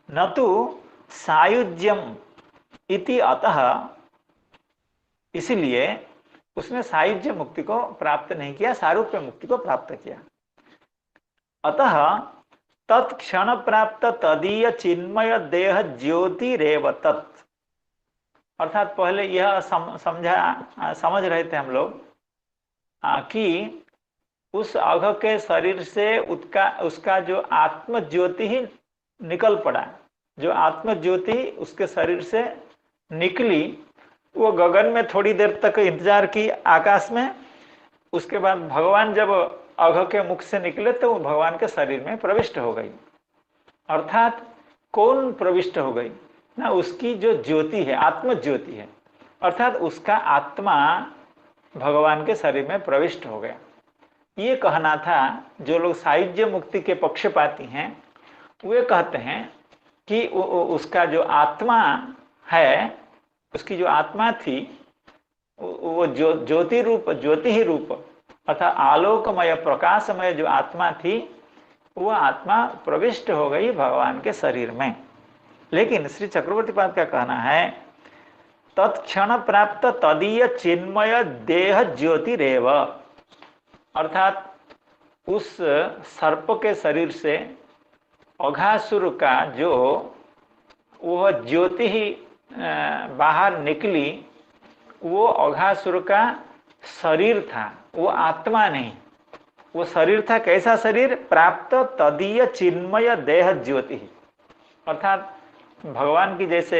Speaker 5: न तो सायुज्यम इति अतः, इसलिए उसने सायुज्य मुक्ति को प्राप्त नहीं किया, सारूप्य मुक्ति को प्राप्त किया। अतः तत्क्षण प्राप्त तदीय चिन्मय देह ज्योतिरेव तत्, अर्थात पहले यह समझ रहे थे हम लोग कि उस अघ के शरीर से उसका जो आत्म ज्योति ही निकल पड़ा, जो आत्म ज्योति उसके शरीर से निकली, वो गगन में थोड़ी देर तक इंतजार की आकाश में, उसके बाद भगवान जब अघ के मुख से निकले तो वो भगवान के शरीर में प्रविष्ट हो गई। अर्थात कौन प्रविष्ट हो गई ना, उसकी जो ज्योति है, आत्म ज्योति है, अर्थात उसका आत्मा भगवान के शरीर में प्रविष्ट हो गया। ये कहना था। जो लोग सायुज्य मुक्ति के पक्षपाती हैं वे कहते हैं कि उसका जो आत्मा है, उसकी जो आत्मा थी वो ज्योति ही रूप अर्थात आलोकमय प्रकाशमय जो आत्मा थी वो आत्मा प्रविष्ट हो गई भगवान के शरीर में। लेकिन श्री चक्रवर्तीपाद का कहना है तत्क्षण प्राप्त तदीय चिन्मय देह ज्योतिरेव, अर्थात उस सर्प के शरीर से अघासुर का जो वह ज्योति ही बाहर निकली, वो अघासुर का शरीर था, वो आत्मा नहीं, वो शरीर था। कैसा शरीर? प्राप्त तदीय चिन्मय देह ज्योति, अर्थात भगवान की जैसे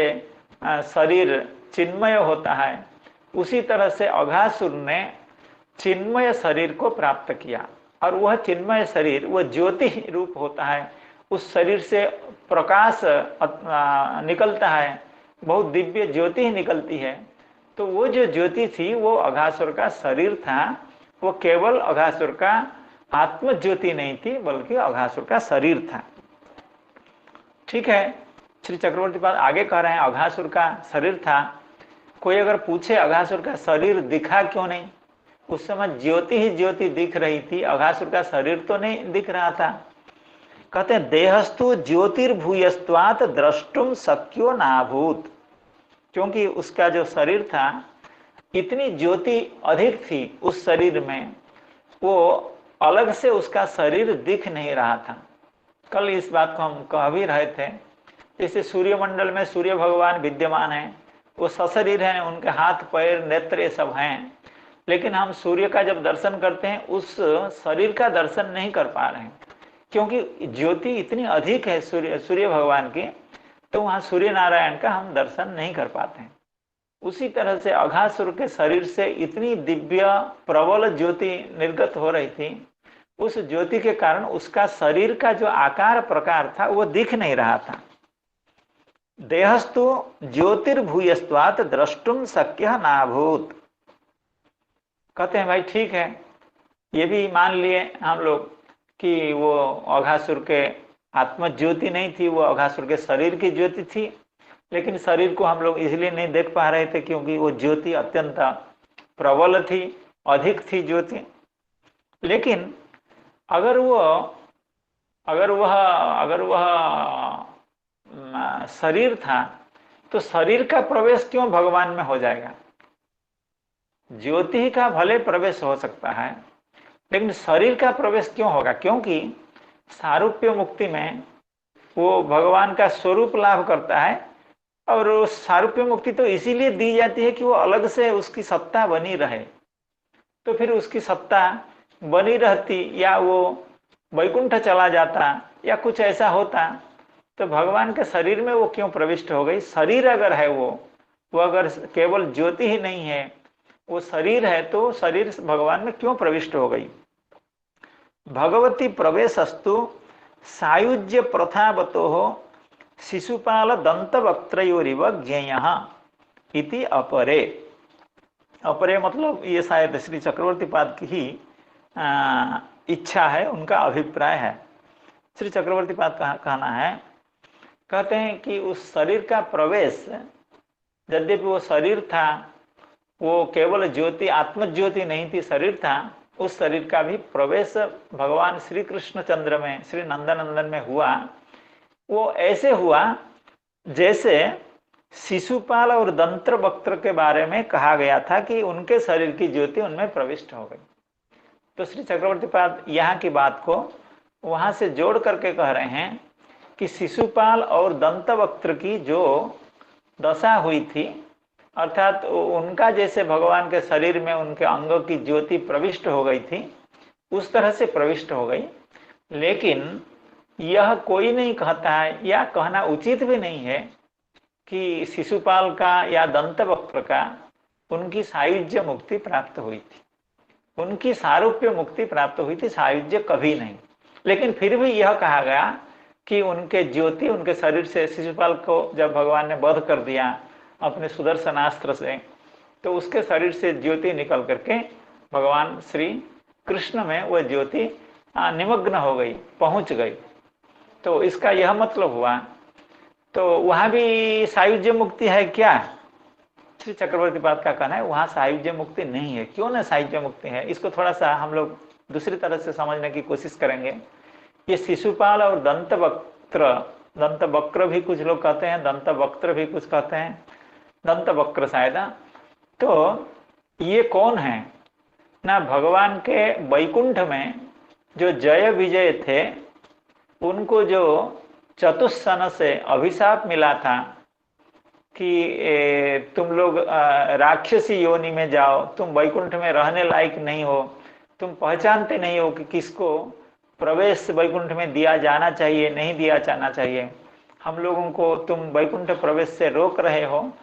Speaker 5: शरीर चिन्मय होता है उसी तरह से अघासुर ने चिन्मय शरीर को प्राप्त किया। और वह चिन्मय शरीर वह ज्योति रूप होता है, उस शरीर से प्रकाश निकलता है, बहुत दिव्य ज्योति ही निकलती है। तो वो जो ज्योति थी वो अघासुर का शरीर था, वो केवल अघासुर का आत्म ज्योति नहीं थी बल्कि अघासुर का शरीर था। ठीक है, श्री चक्रवर्तीपाद आगे कह रहे हैं अघासुर का शरीर था। कोई अगर पूछे अघासुर का शरीर दिखा क्यों नहीं, उस समय ज्योति ही ज्योति दिख रही थी, अघासुर का शरीर तो नहीं दिख रहा था। कहते हैं देहस्तु ज्योतिर्भूयस्त्वात् द्रष्टुम शक्यो नाभूत, क्योंकि उसका जो शरीर था इतनी ज्योति अधिक थी उस शरीर में, वो अलग से उसका शरीर दिख नहीं रहा था। कल इस बात को हम कह भी रहे थे, जैसे सूर्यमंडल में सूर्य भगवान विद्यमान है, वो सशरीर हैं, उनके हाथ पैर नेत्र ये सब हैं, लेकिन हम सूर्य का जब दर्शन करते हैं उस शरीर का दर्शन नहीं कर पा रहे हैं, क्योंकि ज्योति इतनी अधिक है सूर्य भगवान की, तो वहाँ सूर्य नारायण का हम दर्शन नहीं कर पाते हैं। उसी तरह से अघासुर के शरीर से इतनी दिव्य प्रबल ज्योति निर्गत हो रही थी, उस ज्योति के कारण उसका शरीर का जो आकार प्रकार था वो दिख नहीं रहा था। देहस्तु ज्योतिर्भूयस्त्वात् द्रष्टुम शक्य नाभूत। कहते हैं भाई ठीक है, ये भी मान लिए हम लोग कि वो अघासुर के आत्म ज्योति नहीं थी, वो अघासुर के शरीर की ज्योति थी, लेकिन शरीर को हम लोग इसलिए नहीं देख पा रहे थे क्योंकि वो ज्योति अत्यंत प्रबल थी, अधिक थी ज्योति। लेकिन अगर वह शरीर था तो शरीर का प्रवेश क्यों भगवान में हो जाएगा? ज्योति का भले प्रवेश हो सकता है, लेकिन शरीर का प्रवेश क्यों होगा? क्योंकि सारूप्य मुक्ति में वो भगवान का स्वरूप लाभ करता है, और सारूप्य मुक्ति तो इसीलिए दी जाती है कि वो अलग से उसकी सत्ता बनी रहे। तो फिर उसकी सत्ता बनी रहती या वो वैकुंठ चला जाता या कुछ ऐसा होता, तो भगवान के शरीर में वो क्यों प्रविष्ट हो गई? शरीर अगर है वो अगर केवल ज्योति ही नहीं है, वो शरीर है, तो शरीर भगवान में क्यों प्रविष्ट हो गई? भगवती प्रवेशस्तु सायुज्य प्रथावतो शिशुपाल दंत वक्त्रयोरिव ज्ञेयः इति अपरे। अपरे मतलब ये शायद श्री चक्रवर्तीपाद की ही इच्छा है, उनका अभिप्राय है। श्री चक्रवर्तीपाद का कहना है, कहते हैं कि उस शरीर का प्रवेश, यद्यपि वो शरीर था, वो केवल ज्योति आत्म ज्योति नहीं थी, शरीर था, उस शरीर का भी प्रवेश भगवान श्री कृष्णचंद्र में, श्री नंदनंदन में हुआ। वो ऐसे हुआ जैसे शिशुपाल और दंत्रवक्त्र के बारे में कहा गया था कि उनके शरीर की ज्योति उनमें प्रविष्ट हो गई। तो श्री चक्रवर्ती पाद यहाँ की बात को वहां से जोड़ करके कह रहे हैं कि शिशुपाल और दंतवक्त्र की जो दशा हुई थी, अर्थात उनका जैसे भगवान के शरीर में उनके अंगों की ज्योति प्रविष्ट हो गई थी, उस तरह से प्रविष्ट हो गई। लेकिन यह कोई नहीं कहता है, या कहना उचित भी नहीं है कि शिशुपाल का या दंतवक्त्र का उनकी सायुज्य मुक्ति प्राप्त हुई थी। उनकी सारूप्य मुक्ति प्राप्त हुई थी, सायुज्य कभी नहीं। लेकिन फिर भी यह कहा गया कि उनके ज्योति उनके शरीर से, शिशुपाल को जब भगवान ने वध कर दिया अपने सुदर्शनास्त्र से, तो उसके शरीर से ज्योति निकल करके भगवान श्री कृष्ण में वह ज्योति निमग्न हो गई, पहुंच गई। तो इसका यह मतलब हुआ। तो वहां भी सायुज्य मुक्ति है क्या? श्री चक्रवर्ती पाद का कहना है वहां सायुज्य मुक्ति नहीं है। क्यों ना सायुज्य मुक्ति है, इसको थोड़ा सा हम लोग दूसरी तरह से समझने की कोशिश करेंगे। ये शिशुपाल और दंतवक्त्र भी कुछ लोग कहते हैं, दंतवक्त्र भी कुछ कहते हैं, दंतवक्र शायद। तो ये कौन है ना? भगवान के वैकुंठ में जो जय विजय थे, उनको जो चतुस्सन से अभिशाप मिला था कि तुम लोग राक्षसी योनि में जाओ, तुम वैकुंठ में रहने लायक नहीं हो, तुम पहचानते नहीं हो कि किसको प्रवेश वैकुंठ में दिया जाना चाहिए, नहीं दिया जाना चाहिए, हम लोगों को तुम वैकुंठ प्रवेश से रोक रहे हो,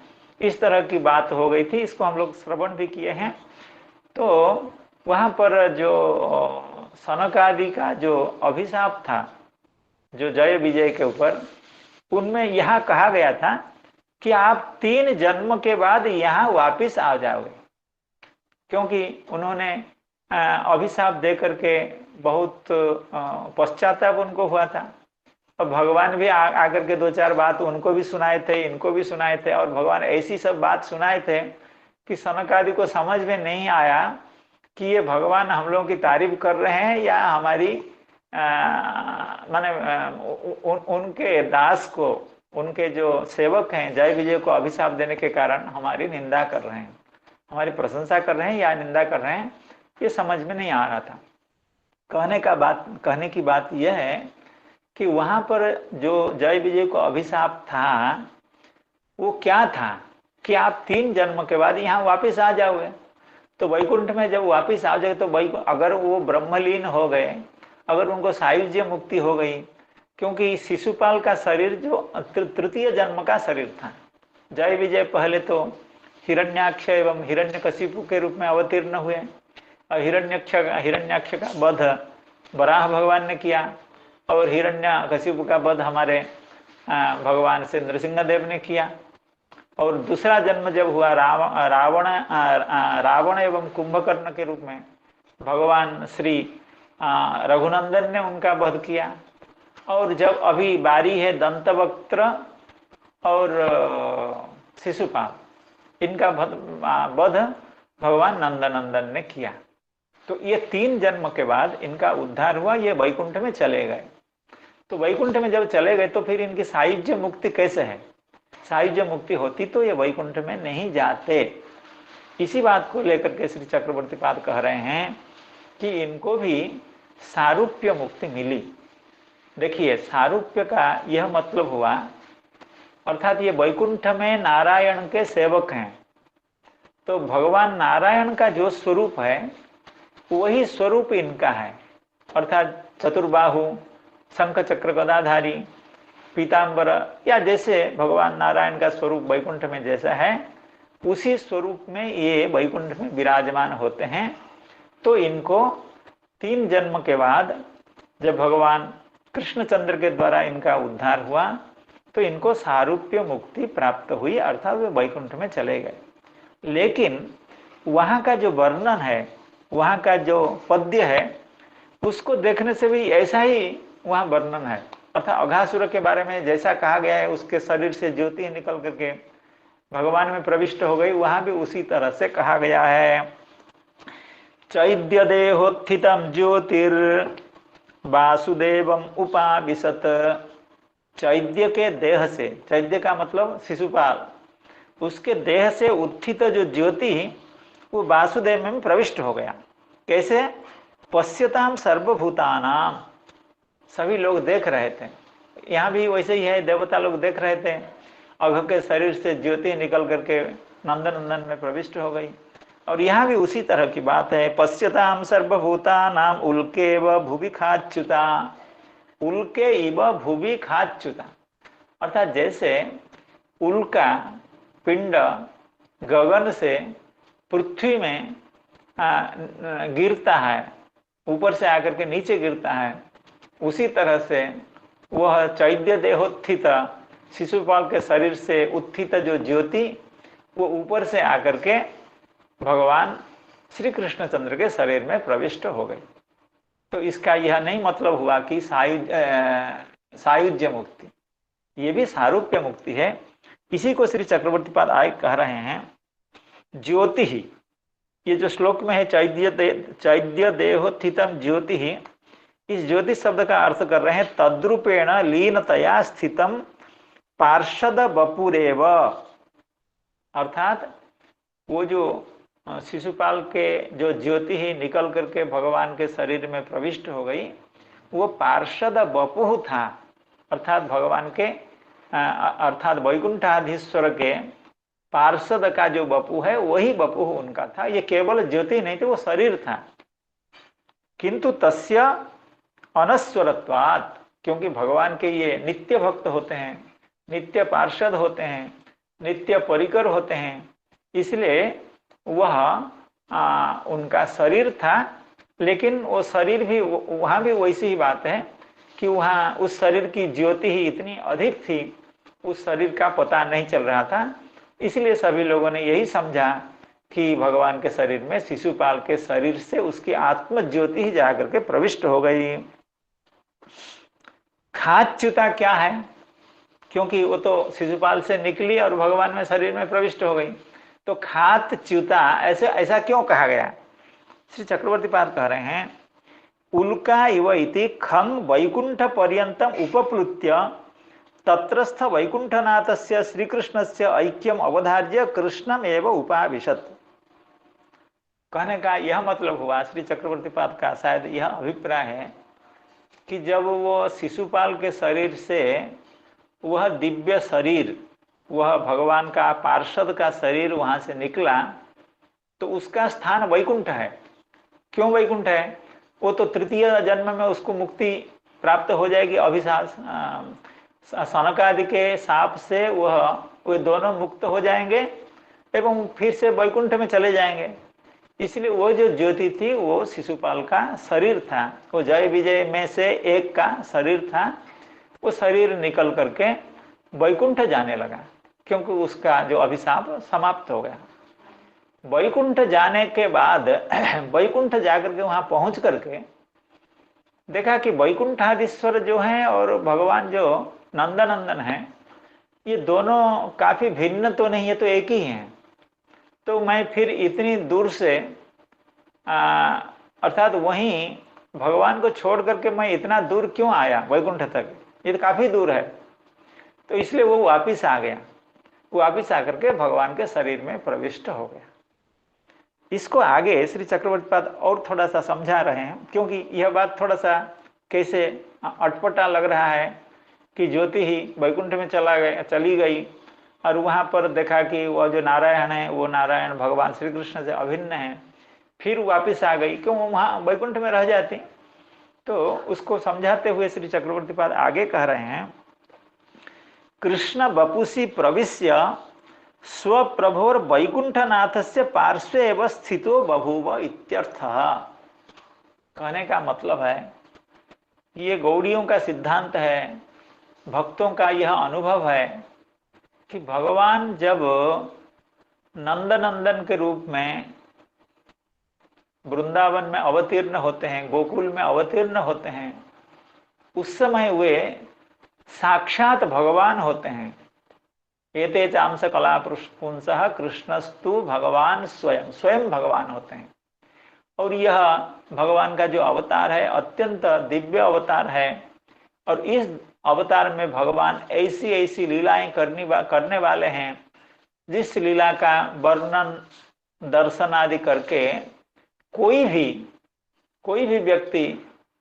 Speaker 5: इस तरह की बात हो गई थी। इसको हम लोग श्रवण भी किए हैं। तो वहां पर जो सनक आदि का जो अभिशाप था, जो जय विजय के ऊपर, उनमें यह कहा गया था कि आप 3 जन्म के बाद यहाँ वापिस आ जाओगे, क्योंकि उन्होंने अभिशाप दे करके बहुत पश्चाताप उनको हुआ था। और भगवान भी आकर के 2-4 बात उनको भी सुनाए थे, इनको भी सुनाए थे, और भगवान ऐसी सब बात सुनाए थे कि सनक आदि को समझ में नहीं आया कि ये भगवान हम लोगों की तारीफ कर रहे हैं या हमारी माने उनके दास को, उनके जो सेवक हैं, जय विजय को अभिशाप देने के कारण हमारी निंदा कर रहे हैं, हमारी प्रशंसा कर रहे हैं या निंदा कर रहे हैं, ये समझ में नहीं आ रहा था। कहने की बात यह है कि वहां पर जो जय विजय को अभिशाप था वो क्या था कि आप 3 जन्म के बाद यहाँ वापिस आ जाओगे। तो वैकुंठ में जब वापिस आ जाए तो अगर वो ब्रह्मलीन हो गए, अगर उनको सायुज्य मुक्ति हो गई, क्योंकि शिशुपाल का शरीर जो तृतीय जन्म का शरीर था, जय विजय पहले तो हिरण्याक्ष एवं हिरण्यकशिपु के रूप में अवतीर्ण हुए, और हिरण्याक्ष का वध वराह भगवान ने किया, और हिरण्यकशिपु का वध हमारे भगवान से नृसिंहदेव ने किया। और दूसरा जन्म जब हुआ रावण एवं कुंभकर्ण के रूप में, भगवान श्री रघुनंदन ने उनका वध किया। और जब अभी बारी है दंतवक्त्र और शिशुपाल, इनका वध भगवान नंदनंदन ने किया। तो ये 3 जन्म के बाद इनका उद्धार हुआ, ये वैकुंठ में चले गए। तो वैकुंठ में जब चले गए तो फिर इनकी सायुज्य मुक्ति कैसे है? सायुज्य मुक्ति होती तो ये वैकुंठ में नहीं जाते। इसी बात को लेकर के श्री चक्रवर्ती पाद कह रहे हैं कि इनको भी सारूप्य मुक्ति मिली। देखिए, सारूप्य का यह मतलब हुआ, अर्थात ये वैकुंठ में नारायण के सेवक हैं, तो भगवान नारायण का जो स्वरूप है वही स्वरूप इनका है, अर्थात चतुर्बाहु, शंख चक्र गदाधारी, पीतांबर, या जैसे भगवान नारायण का स्वरूप वैकुंठ में जैसा है उसी स्वरूप में ये वैकुंठ में विराजमान होते हैं। तो इनको 3 जन्म के बाद जब भगवान कृष्णचंद्र के द्वारा इनका उद्धार हुआ तो इनको सारूप्य मुक्ति प्राप्त हुई, अर्थात वे वैकुंठ में चले गए। लेकिन वहाँ का जो वर्णन है, वहाँ का जो पद्य है, उसको देखने से भी ऐसा ही वहाँ वर्णन है। अर्थात अघासुर के बारे में जैसा कहा गया है, उसके शरीर से ज्योति निकल करके भगवान में प्रविष्ट हो गई, वहां भी उसी तरह से कहा गया है। चैद्य देहोत्थितम ज्योतिर वासुदेवम उपाविशत चैद्य के देह से, चैद्य का मतलब शिशुपाल, उसके देह से उत्थित जो ज्योति वो वासुदेव में प्रविष्ट हो गया। कैसे? पश्यताम सर्वभूतानाम, सभी लोग देख रहे थे। यहाँ भी वैसे ही है, देवता लोग देख रहे थे, अघ के शरीर से ज्योति निकल करके नंदन में प्रविष्ट हो गई। और यहाँ भी उसी तरह की बात है। पश्यताम सर्वभूतानाम उल्के व भुवि खाच्युता, उल्के इव भुवि खाच्युता, अर्थात जैसे उल्का पिंड गगन से पृथ्वी में गिरता है, ऊपर से आकर के नीचे गिरता है, उसी तरह से वह चैद्य देहोत्थित शिशुपाल के शरीर से उत्थित जो ज्योति वो ऊपर से आकर के भगवान श्री कृष्णचंद्र के शरीर में प्रविष्ट हो गई। तो इसका यह नहीं मतलब हुआ कि सायुज्य मुक्ति, ये भी सारूप्य मुक्ति है। इसी को श्री चक्रवर्ती पाद आय कह रहे हैं, ज्योति ही, ये जो श्लोक में है चैद्य देहोत्थितम ज्योति ही, इस ज्योति शब्द का अर्थ कर रहे हैं तद्रूपेण लीनतया स्थितम पार्षद बपुरेव, अर्थात वो जो शिशुपाल के जो ज्योति ही निकल करके भगवान के शरीर में प्रविष्ट हो गई, वो पार्षद बपु था, अर्थात भगवान के अर्थात वैकुंठाधीश्वर के पार्षद का जो बपु है वही बपु उनका था। ये केवल ज्योति नहीं थी, वो शरीर था। किंतु तस्य अनस्वरत्वात्, क्योंकि भगवान के ये नित्य भक्त होते हैं, नित्य पार्षद होते हैं, नित्य परिकर होते हैं, इसलिए वह उनका शरीर था। लेकिन वो शरीर भी वहाँ भी वैसी ही बात है कि वहाँ उस शरीर की ज्योति ही इतनी अधिक थी, उस शरीर का पता नहीं चल रहा था। इसलिए सभी लोगों ने यही समझा कि भगवान के शरीर में शिशुपाल के शरीर से उसकी आत्म ज्योति ही जाकर के प्रविष्ट हो गई। खाच्युता क्या है? क्योंकि वो तो शिशुपाल से निकली और भगवान में शरीर में प्रविष्ट हो गई, तो खात च्युता ऐसा क्यों कहा गया? श्री चक्रवर्ती पाद कह रहे हैं, उल्का इव इति खं वैकुंठ पर्यंतम उपप्लुत्य तत्रस्थ वैकुंठनाथस्य श्रीकृष्णस्य ऐक्यम अवधार्य कृष्णम एव उपाविशत। कहने का यह मतलब हुआ, श्री चक्रवर्ती पाद का शायद यह अभिप्राय है कि जब वो शिशुपाल के शरीर से वह दिव्य शरीर, वह भगवान का पार्षद का शरीर वहां से निकला, तो उसका स्थान वैकुंठ है। क्यों वैकुंठ है? वो तो तृतीय जन्म में उसको मुक्ति प्राप्त हो जाएगी, अभिशाप सनक आदि के शाप से वह दोनों मुक्त हो जाएंगे एवं फिर से वैकुंठ में चले जाएंगे। इसलिए वो जो ज्योति थी वो शिशुपाल का शरीर था, वो जय विजय में से एक का शरीर था। वो शरीर निकल करके वैकुंठ जाने लगा, क्योंकि उसका जो अभिशाप समाप्त हो गया। वैकुंठ जाने के बाद वैकुंठ जाकर के वहां पहुंच करके देखा कि वैकुंठाधीश्वर जो है और भगवान जो नंदनंदन है, ये दोनों काफी भिन्न तो नहीं है, तो एक ही हैं। तो मैं फिर इतनी दूर से अर्थात वहीं भगवान को छोड़ करके मैं इतना दूर क्यों आया वैकुंठ तक, ये तो काफी दूर है। तो इसलिए वो वापिस आ गया, वापिस आकर के भगवान के शरीर में प्रविष्ट हो गया। इसको आगे श्री चक्रवर्ती पाद और थोड़ा सा समझा रहे हैं, क्योंकि यह बात थोड़ा सा कैसे अटपटा लग रहा है कि ज्योति ही वैकुंठ में चली गई और वहां पर देखा कि वह जो नारायण है वो नारायण भगवान श्री कृष्ण से अभिन्न है, फिर वापिस आ गई, क्यों वहां वैकुंठ में रह जाती। तो उसको समझाते हुए श्री चक्रवर्ती पाद आगे कह रहे हैं, कृष्ण बपुसी प्रविश्य स्वप्रभोर वैकुंठनाथस्य पार्श्वे एव स्थितो बभूव इत्यर्थः। कहने का मतलब है, ये गौड़ियों का सिद्धांत है, भक्तों का यह अनुभव है कि भगवान जब नंदनंदन के रूप में वृंदावन में अवतीर्ण होते हैं, गोकुल में अवतीर्ण होते हैं, उस समय वे साक्षात भगवान होते हैं। एते चांस कला पुंसः कृष्णस्तु भगवान स्वयं, स्वयं भगवान होते हैं। और यह भगवान का जो अवतार है अत्यंत दिव्य अवतार है, और इस अवतार में भगवान ऐसी ऐसी लीलाएं करने वाले हैं जिस लीला का वर्णन दर्शन आदि करके कोई भी व्यक्ति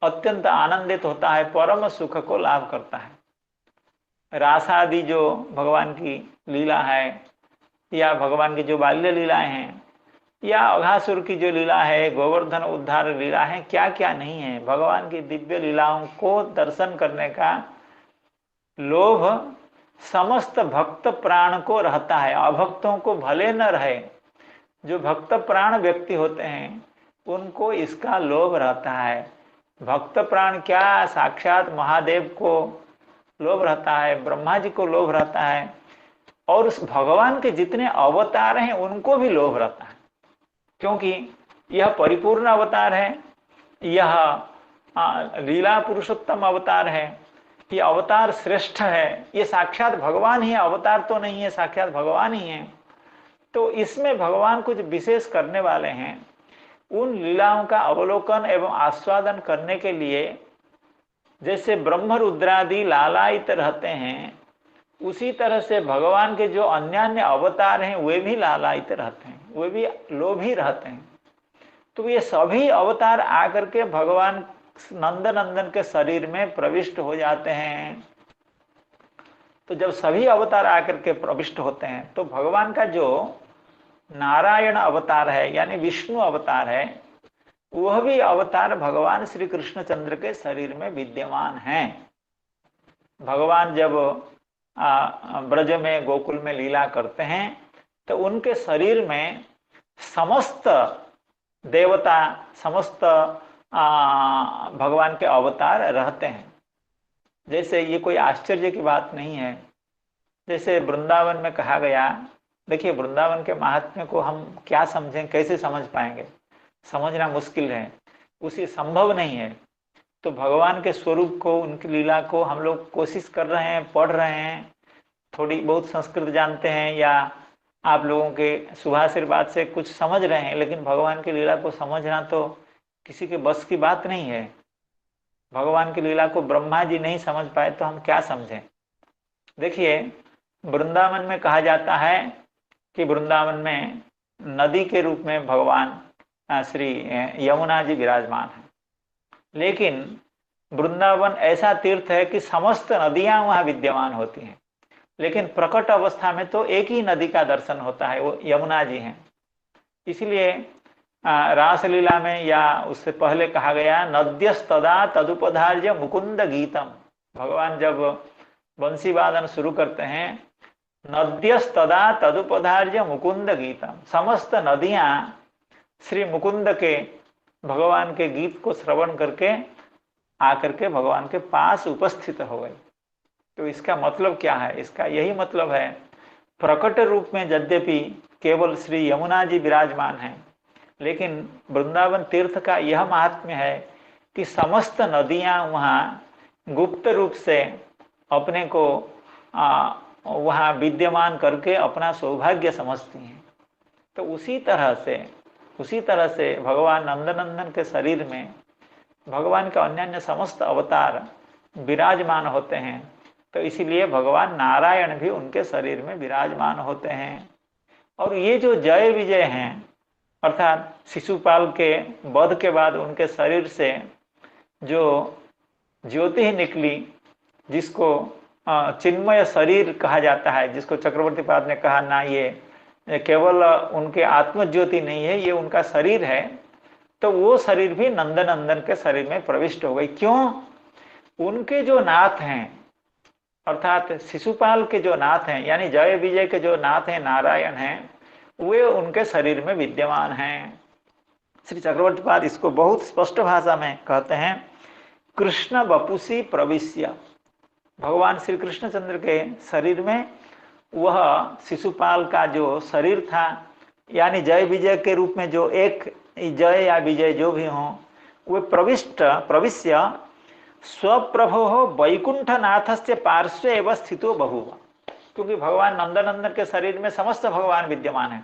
Speaker 5: अत्यंत आनंदित होता है, परम सुख को लाभ करता है। रास आदि जो भगवान की लीला है या भगवान की जो बाल्य लीलाएं हैं या अघासुर की जो लीला है, गोवर्धन उद्धार लीला है, क्या क्या नहीं है। भगवान की दिव्य लीलाओं को दर्शन करने का लोभ समस्त भक्त प्राण को रहता है, अभक्तों को भले न रहे। जो भक्त प्राण व्यक्ति होते हैं उनको इसका लोभ रहता है। भक्त प्राण क्या, साक्षात महादेव को लोभ रहता है, ब्रह्मा जी को लोभ रहता है, और उस भगवान के जितने अवतार हैं उनको भी लोभ रहता है, क्योंकि यह परिपूर्ण अवतार है, यह लीला पुरुषोत्तम अवतार है, ये अवतार श्रेष्ठ है, ये साक्षात भगवान ही है, अवतार तो नहीं है, साक्षात भगवान ही है। तो इसमें भगवान कुछ विशेष करने वाले हैं। उन लीलाओं का अवलोकन एवं आस्वादन करने के लिए जैसे ब्रह्म रुद्रादि लालायित रहते हैं, उसी तरह से भगवान के जो अन्य अवतार हैं वे भी लालायित रहते हैं, वे भी लोभी रहते हैं। तो ये सभी अवतार आकर के भगवान नंदन के शरीर में प्रविष्ट हो जाते हैं। तो जब सभी अवतार आकर के प्रविष्ट होते हैं तो भगवान का जो नारायण अवतार है यानी विष्णु अवतार है, वह भी अवतार भगवान श्री कृष्णचंद्र के शरीर में विद्यमान हैं। भगवान जब ब्रज में गोकुल में लीला करते हैं तो उनके शरीर में समस्त देवता, समस्त भगवान के अवतार रहते हैं। जैसे ये कोई आश्चर्य की बात नहीं है। जैसे वृंदावन में कहा गया, देखिए वृंदावन के महात्म्य को हम क्या समझें, कैसे समझ पाएंगे, समझना मुश्किल है, उसी संभव नहीं है। तो भगवान के स्वरूप को, उनकी लीला को हम लोग कोशिश कर रहे हैं, पढ़ रहे हैं, थोड़ी बहुत संस्कृत जानते हैं या आप लोगों के शुभाशीर्वाद से कुछ समझ रहे हैं, लेकिन भगवान की लीला को समझना तो किसी के बस की बात नहीं है। भगवान की लीला को ब्रह्मा जी नहीं समझ पाए तो हम क्या समझें। देखिए वृंदावन में कहा जाता है कि वृंदावन में नदी के रूप में भगवान श्री यमुना जी विराजमान है, लेकिन वृंदावन ऐसा तीर्थ है कि समस्त नदियां वहां विद्यमान होती हैं, लेकिन प्रकट अवस्था में तो एक ही नदी का दर्शन होता है, वो यमुना जी हैं। इसलिए रासलीला में या उससे पहले कहा गया नद्यस्तदा तदुपधार्य मुकुंद गीतम। भगवान जब बंसी वादन शुरू करते हैं, नद्यस्तदा तदुपधार्य मुकुंद गीतम, समस्त नदियां श्री मुकुंद के भगवान के गीत को श्रवण करके आकर के भगवान के पास उपस्थित हो गई। तो इसका मतलब क्या है? इसका यही मतलब है, प्रकट रूप में यद्यपि केवल श्री यमुना जी विराजमान हैं, लेकिन वृंदावन तीर्थ का यह महात्म्य है कि समस्त नदियां वहाँ गुप्त रूप से अपने को वहाँ विद्यमान करके अपना सौभाग्य समझती हैं। तो उसी तरह से भगवान नंदनंदन के शरीर में भगवान के अन्य समस्त अवतार विराजमान होते हैं। तो इसीलिए भगवान नारायण भी उनके शरीर में विराजमान होते हैं। और ये जो जय विजय हैं, अर्थात शिशुपाल के वध के बाद उनके शरीर से जो ज्योति निकली, जिसको चिन्मय शरीर कहा जाता है, जिसको चक्रवर्ती पाद ने कहा ना ये केवल उनके आत्मज्योति नहीं है, ये उनका शरीर है। तो वो शरीर भी नंदनंदन के शरीर में प्रविष्ट हो गई। क्यों? उनके जो नाथ हैं, अर्थात शिशुपाल के जो नाथ हैं, यानी जय विजय के जो नाथ हैं, नारायण हैं, वे उनके शरीर में विद्यमान हैं। श्री चक्रवर्ती पाद इसको बहुत स्पष्ट भाषा में कहते हैं, कृष्ण वपुषी प्रविश्य। भगवान श्री कृष्णचंद्र के शरीर में वह शिशुपाल का जो शरीर था, यानी जय विजय के रूप में जो एक जय या विजय जो भी हों, वे प्रविश्य स्वप्रभो वैकुंठनाथस्य पार्श्वे एवं स्थितो बहुव। क्योंकि भगवान नंदनंदन के शरीर में समस्त भगवान विद्यमान है,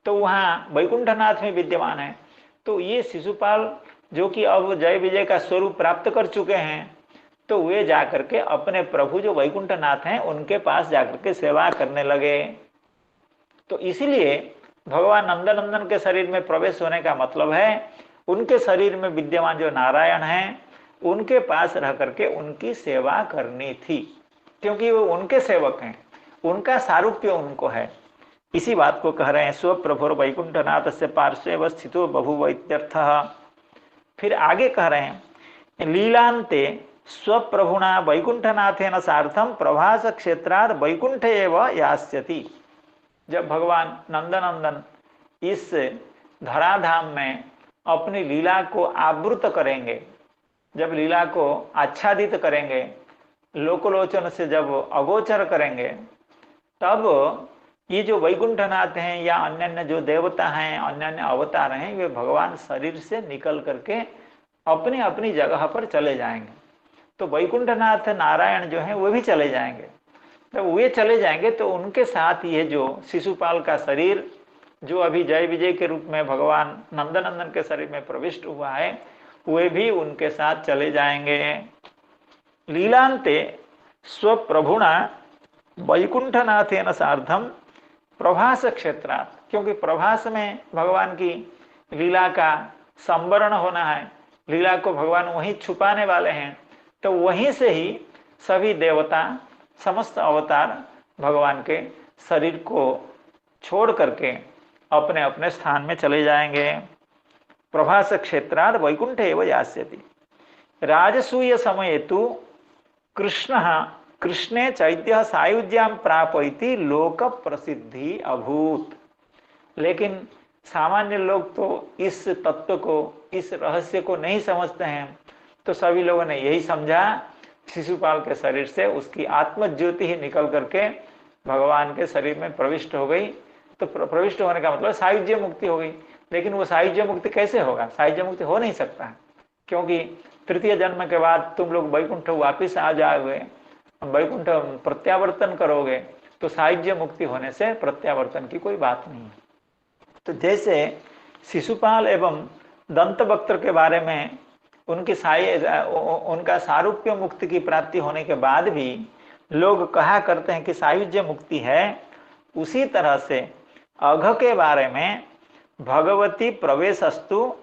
Speaker 5: तो वहाँ वैकुंठनाथ में विद्यमान है। तो ये शिशुपाल जो कि अब जय विजय का स्वरूप प्राप्त कर चुके हैं, तो वे जाकर के अपने प्रभु जो वैकुंठनाथ हैं उनके पास जाकर के सेवा करने लगे। तो इसीलिए भगवान नंदनंदन के शरीर में प्रवेश होने का मतलब है उनके शरीर में विद्यमान जो नारायण हैं उनके पास रह करके उनकी सेवा करनी थी, क्योंकि वो उनके सेवक हैं, उनका सारूप्य उनको है। इसी बात को कह रहे हैं स्वप्रभुर वैकुंठनाथ से पार्श्व स्थितो बभूव इत्यर्थः। फिर आगे कह रहे हैं लीलांते स्वप्रभुना वैकुंठनाथेन सार्थम प्रभास क्षेत्राद वैकुंठ एव यास्यति। जब भगवान नंदनंदन इस धराधाम में अपनी लीला को आवृत करेंगे, जब लीला को आच्छादित करेंगे, लोकलोचन से जब अगोचर करेंगे, तब ये जो वैकुंठनाथ हैं या अन्य अन्य जो देवता हैं, अन्य अन्य अवतार हैं, वे भगवान शरीर से निकल करके अपनी अपनी जगह पर चले जाएंगे। तो वैकुंठनाथ नारायण जो हैं वो भी चले जाएंगे। जब वे चले जाएंगे तो उनके साथ ये जो शिशुपाल का शरीर जो अभी जय विजय के रूप में भगवान नंदनंदन के शरीर में प्रविष्ट हुआ है, वे भी उनके साथ चले जाएंगे। लीलांते स्वप्रभुना वैकुंठनाथेन सार्धम प्रभास क्षेत्रात्, क्योंकि प्रभास में भगवान की लीला का संवरण होना है, लीला को भगवान वहीं छुपाने वाले हैं, तो वहीं से ही सभी देवता समस्त अवतार भगवान के शरीर को छोड़ करके अपने अपने स्थान में चले जाएंगे। प्रभास क्षेत्राद वैकुंठ एव यास्यति। राजसूय समय तो कृष्णे चैत्य सायुज्याम प्रापयति लोक प्रसिद्धि अभूत। लेकिन सामान्य लोग तो इस तत्व को, इस रहस्य को नहीं समझते हैं, तो सभी लोगों ने यही समझा शिशुपाल के शरीर से उसकी आत्मज्योति ही निकल करके भगवान के शरीर में प्रविष्ट हो गई। तो प्रविष्ट होने का मतलब सायुज्य मुक्ति हो गई। लेकिन वो सायुज्य मुक्ति कैसे होगा? सायुज्य मुक्ति हो नहीं सकता, क्योंकि तृतीय जन्म के बाद तुम लोग वैकुंठ वापिस आ जाओगे, वैकुंठ प्रत्यावर्तन करोगे, तो सायुज्य मुक्ति होने से प्रत्यावर्तन की कोई बात नहीं है। तो जैसे शिशुपाल एवं दंतवक्त्र के बारे में उनका सारूप्य मुक्ति की प्राप्ति होने के बाद भी लोग कहा करते हैं कि सायुज्य मुक्ति है, उसी तरह से अघ के बारे में भगवती प्रवेशस्तु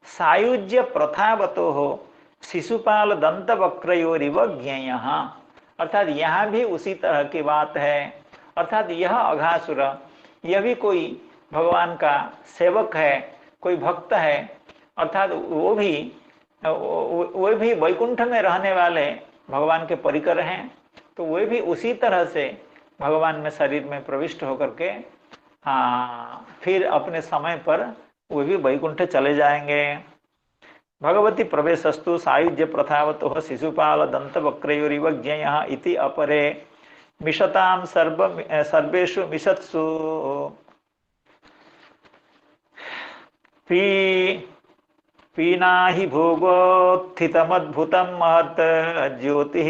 Speaker 5: सायुज्य प्रथावतो हो शिशुपाल दंतवक्त्रयोरिव ज्ञेयः। अर्थात यहाँ भी उसी तरह की बात है। अर्थात यह अघासुर, यह भी कोई भगवान का सेवक है, कोई भक्त है, अर्थात वो भी वैकुंठ में रहने वाले भगवान के परिकर हैं। तो वे भी उसी तरह से भगवान में शरीर में प्रविष्ट होकर के फिर अपने समय पर वे भी वैकुंठ चले जाएंगे। भगवती प्रवेशस्तु सायुज्य प्रथावतो शिशुपाल दंतवक्त्रयोरिव ज्ञेयः इति अपरे मिषतां सर्वेषु मिषत्सु पीनाहि भोगोत्थितमद्भुतं महत् ज्योतिः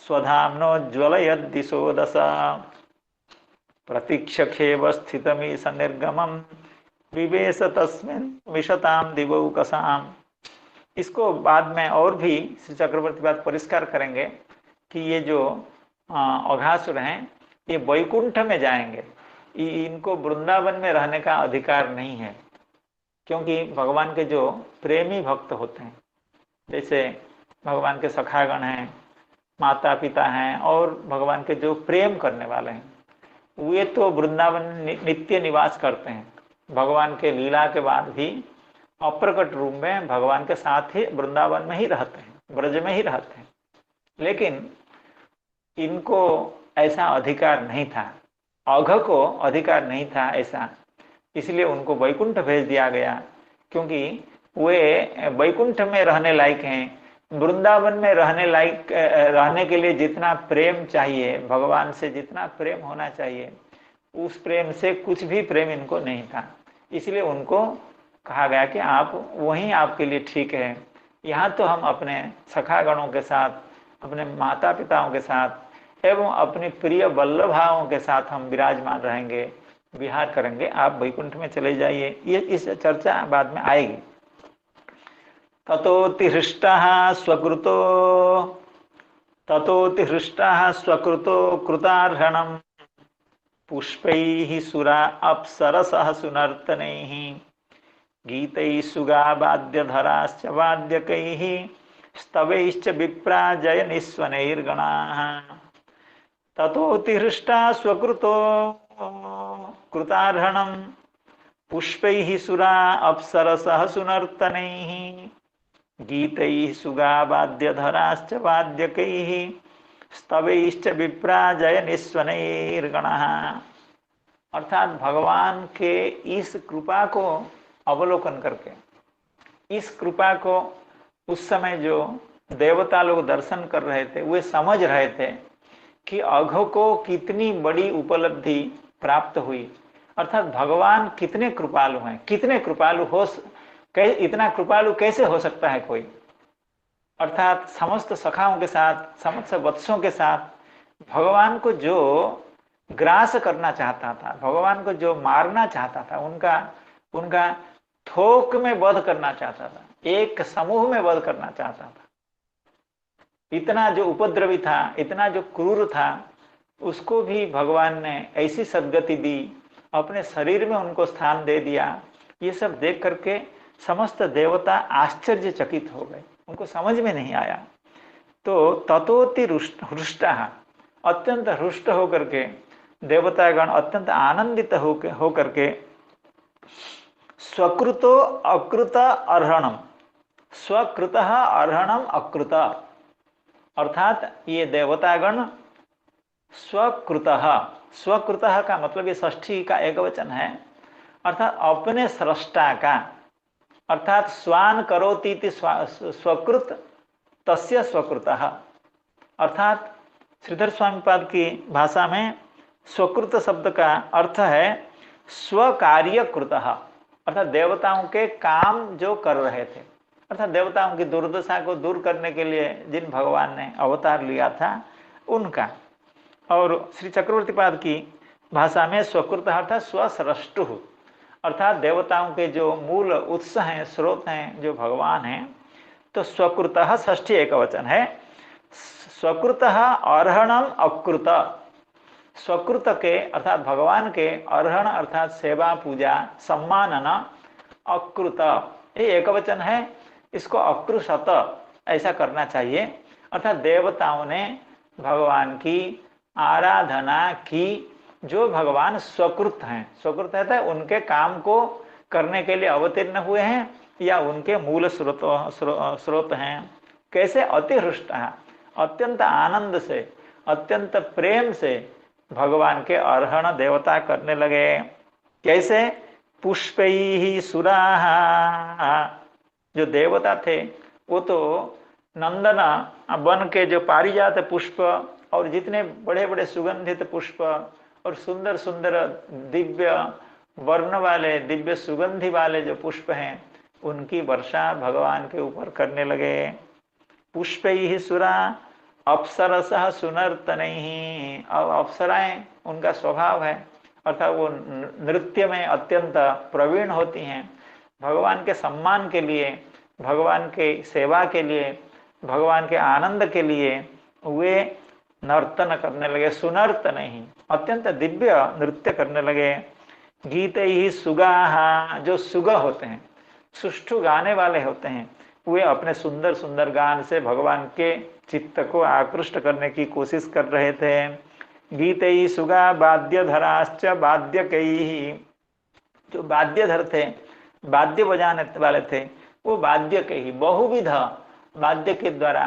Speaker 5: स्वधाम्नोज्ज्वलयद्दिशो दश प्रतीक्षखेव स्थितमीश निर्गमं विवेश तस्मिन् मिषतां दिवौकसाम्। इसको बाद में और भी श्री चक्रवर्ती बात परिष्कार करेंगे कि ये जो अघासुर हैं ये वैकुंठ में जाएंगे, इनको वृंदावन में रहने का अधिकार नहीं है, क्योंकि भगवान के जो प्रेमी भक्त होते हैं, जैसे भगवान के सखागण हैं, माता पिता हैं और भगवान के जो प्रेम करने वाले हैं, वे तो वृंदावन नित्य निवास करते हैं। भगवान के लीला के बाद भी अप्रकट रूप में भगवान के साथ ही वृंदावन में ही रहते हैं, ब्रज में ही रहते हैं। लेकिन इनको ऐसा अधिकार नहीं था, अघ को अधिकार नहीं था ऐसा, इसलिए उनको वैकुंठ भेज दिया गया, क्योंकि वे वैकुंठ में रहने लायक हैं। वृंदावन में रहने के लिए जितना प्रेम चाहिए, भगवान से जितना प्रेम होना चाहिए, उस प्रेम से कुछ भी प्रेम इनको नहीं था। इसलिए उनको कहा गया कि आप वहीं आपके लिए ठीक है, यहाँ तो हम अपने सखागणों के साथ, अपने माता पिताओं के साथ एवं अपने प्रिय वल्लभाओं के साथ हम विराजमान रहेंगे, विहार करेंगे, आप वैकुंठ में चले जाइए। ये इस चर्चा बाद में आएगी। ततोत्तिहृष्टः स्वकृतो ततोति हृष्टाः स्वकृतो कृतार्हणम् पुष्पैः सुरा अप्सरसः सुनर्तनैः गीतैः सुगावाद्यधराश्च वाद्यकैः स्तवैश्च विप्रा जयनिस्वनैर्गणाः ततोतिहृष्टा स्वकृतो कृतार्हणम् पुष्पैः सुरा अप्सरसः सुनर्तनैः गीतैः सुगावाद्यधराश्च वाद्यकैः स्तवैश्च विप्रा जयनिस्वनैर्गणाः। अर्थात भगवान के इस कृपा को अवलोकन करके, इस कृपा को उस समय जो देवता लोग दर्शन कर रहे थे वे समझ रहे थे कि अघो को कितनी बड़ी उपलब्धि प्राप्त हुई। अर्थात भगवान कितने कृपालु हैं, कितने कृपालु हो, इतना कृपालु कैसे हो सकता है कोई। अर्थात समस्त सखाओं के साथ, समस्त वत्सों के साथ भगवान को जो ग्रास करना चाहता था, भगवान को जो मारना चाहता था, उनका थोक में वध करना चाहता था, एक समूह में वध करना चाहता था। इतना जो उपद्रवी था, इतना जो क्रूर था, उसको भी भगवान ने ऐसी सद्गति दी, अपने शरीर में उनको स्थान दे दिया। ये सब देख करके समस्त देवता आश्चर्यचकित हो गए, उनको समझ में नहीं आया। तो ततोति हृष्टा, अत्यंत हृष्ट होकर के देवतागण अत्यंत आनंदित होकर के स्वकृतो अकृत अर्हणम, स्वकृत अर्हणम अकृत, अर्थात ये देवतागण स्वकृत, स्वकृत का मतलब ये षष्ठी का एक वचन है, अर्थात अपने सृष्टा का, अर्थात स्वान करोति स्वकृत तस्य स्वकृत, अर्थात श्रीधर स्वामी पाद की भाषा में स्वकृत शब्द का अर्थ है स्वकार्यकृत, अर्थात देवताओं के काम जो कर रहे थे, अर्थात देवताओं की दुर्दशा को दूर करने के लिए जिन भगवान ने अवतार लिया था उनका। और श्री चक्रवर्ती पाद की भाषा में स्वकृत अर्थात स्वसृष्टु, अर्थात देवताओं के जो मूल उत्स हैं, स्रोत हैं, जो भगवान हैं। तो स्वकृत षष्ठी एक वचन है, स्वकृत अर्हणम अकृत, स्वकृत के अर्थात भगवान के अर्हण अर्थात सेवा पूजा सम्मानन, अकृत ये एक वचन है, इसको अकृशत ऐसा करना चाहिए। अर्थात देवताओं ने भगवान की आराधना की, जो भगवान स्वकृत हैं, स्वकृत है उनके काम को करने के लिए अवतीर्ण हुए हैं या उनके मूल स्रोत हैं। कैसे? अतिहृष्ट, अत्यंत आनंद से, अत्यंत प्रेम से भगवान के अर्हण देवता करने लगे। कैसे? पुष्पैः सुराः, जो देवता थे वो तो नंदन वन के जो पारिजात पुष्प और जितने बड़े बड़े सुगंधित पुष्प और सुंदर सुंदर दिव्य वर्ण वाले, दिव्य सुगंधि वाले जो पुष्प हैं उनकी वर्षा भगवान के ऊपर करने लगे। पुष्पैः सुरा अप्सरसः सुनर्तनैः, अब अप्सराएं उनका स्वभाव है, अर्थात वो नृत्य में अत्यंत प्रवीण होती हैं। भगवान के सम्मान के लिए, भगवान के सेवा के लिए, भगवान के आनंद के लिए वे नर्तन करने लगे। सुनर्तनैः, अत्यंत दिव्य नृत्य करने लगे। गीतैः सुगाः, जो सुग होते हैं, सुष्ठु गाने वाले होते हैं, वे अपने सुंदर सुंदर गान से भगवान के चित्त को आकृष्ट करने की कोशिश कर रहे थे। गीतैः सुगा वाद्यधराश्च वाद्यकैः, जो वाद्यधर थे, वाद्य बजाने वाले थे, वो वाद्यकैः बहुविध वाद्य के द्वारा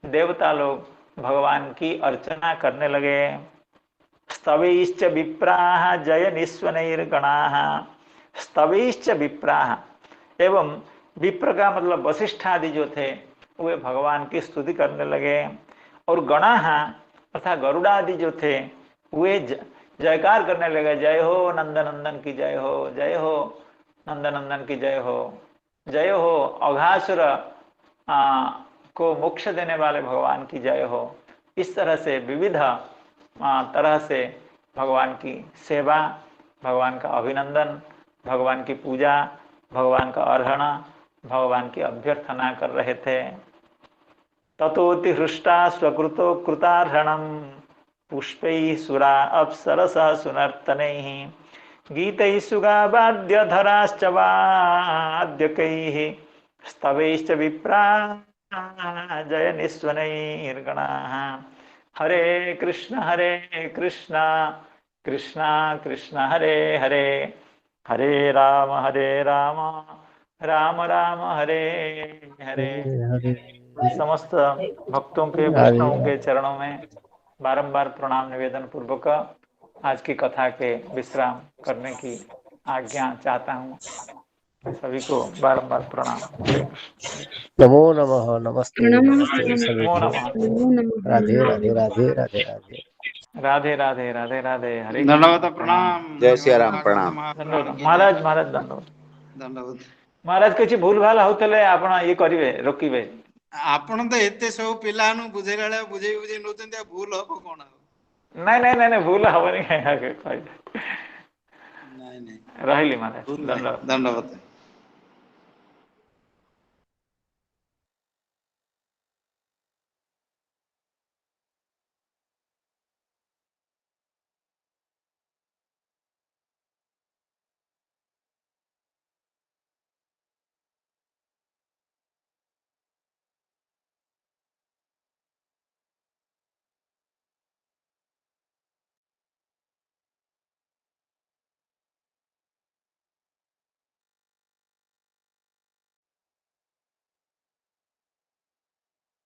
Speaker 5: देवता लोग भगवान की अर्चना करने लगे। स्तवैश्च विप्राः जय निस्वनैर्गणाः, स्तवैश्च विप्राः, एवं विप्र का मतलब वशिष्ठ आदि जो थे वे भगवान की स्तुति करने लगे। और गणाः अर्थात गरुड़ा आदि जो थे वे जयकार करने लगे, जय हो नंदनंदन की जय हो, जय हो नंदनंदन की जय हो, जय हो अघासुर को मोक्ष देने वाले भगवान की जय हो। इस तरह से विविध तरह से भगवान की सेवा, भगवान का अभिनंदन, भगवान की पूजा, भगवान का अर्हण, भगवान की अभ्यर्थना कर रहे थे। ततोति हृष्टा स्वकृतो कृतार्हणम् पुष्पैः सुरा अप्सरसः सुनर्तनैः गीतैः सुगावाद्यधराश्च वाद्यकैः स्तवैश्च विप्रा जयनिस्वनैर्गणाः। हरे कृष्ण कृष्ण कृष्ण हरे हरे, हरे राम राम राम हरे हरे। समस्त भक्तों के वैष्णवों के चरणों में बारंबार प्रणाम निवेदन पूर्वक आज की कथा के विश्राम करने की आज्ञा चाहता हूँ। सभी को बारंबार प्रणाम।
Speaker 9: नमो नमः, नमस्ते नमस्ते सभी
Speaker 5: नमो
Speaker 9: को।
Speaker 5: नमः।
Speaker 9: राधे राधे राधे राधे राधे
Speaker 5: राधे राधे राधे राधे। हरे
Speaker 1: दंडवत प्रणाम।
Speaker 7: जय श्री राम प्रणाम।
Speaker 5: धन्यवाद महाराज, महाराज दंडवत।
Speaker 1: दंडवत।
Speaker 5: महाराज किसी भूल भाल होतले आपण ये करिवे, रोकिवे।
Speaker 1: आपण तो एते सब पिलानु बुझेला बेले बुझेई बुझेई नोचंती, भूल हबो कोन?
Speaker 5: नहीं भूल हबनी। नहीं
Speaker 1: नहीं
Speaker 5: रहिली महाराज।
Speaker 1: दंडवत।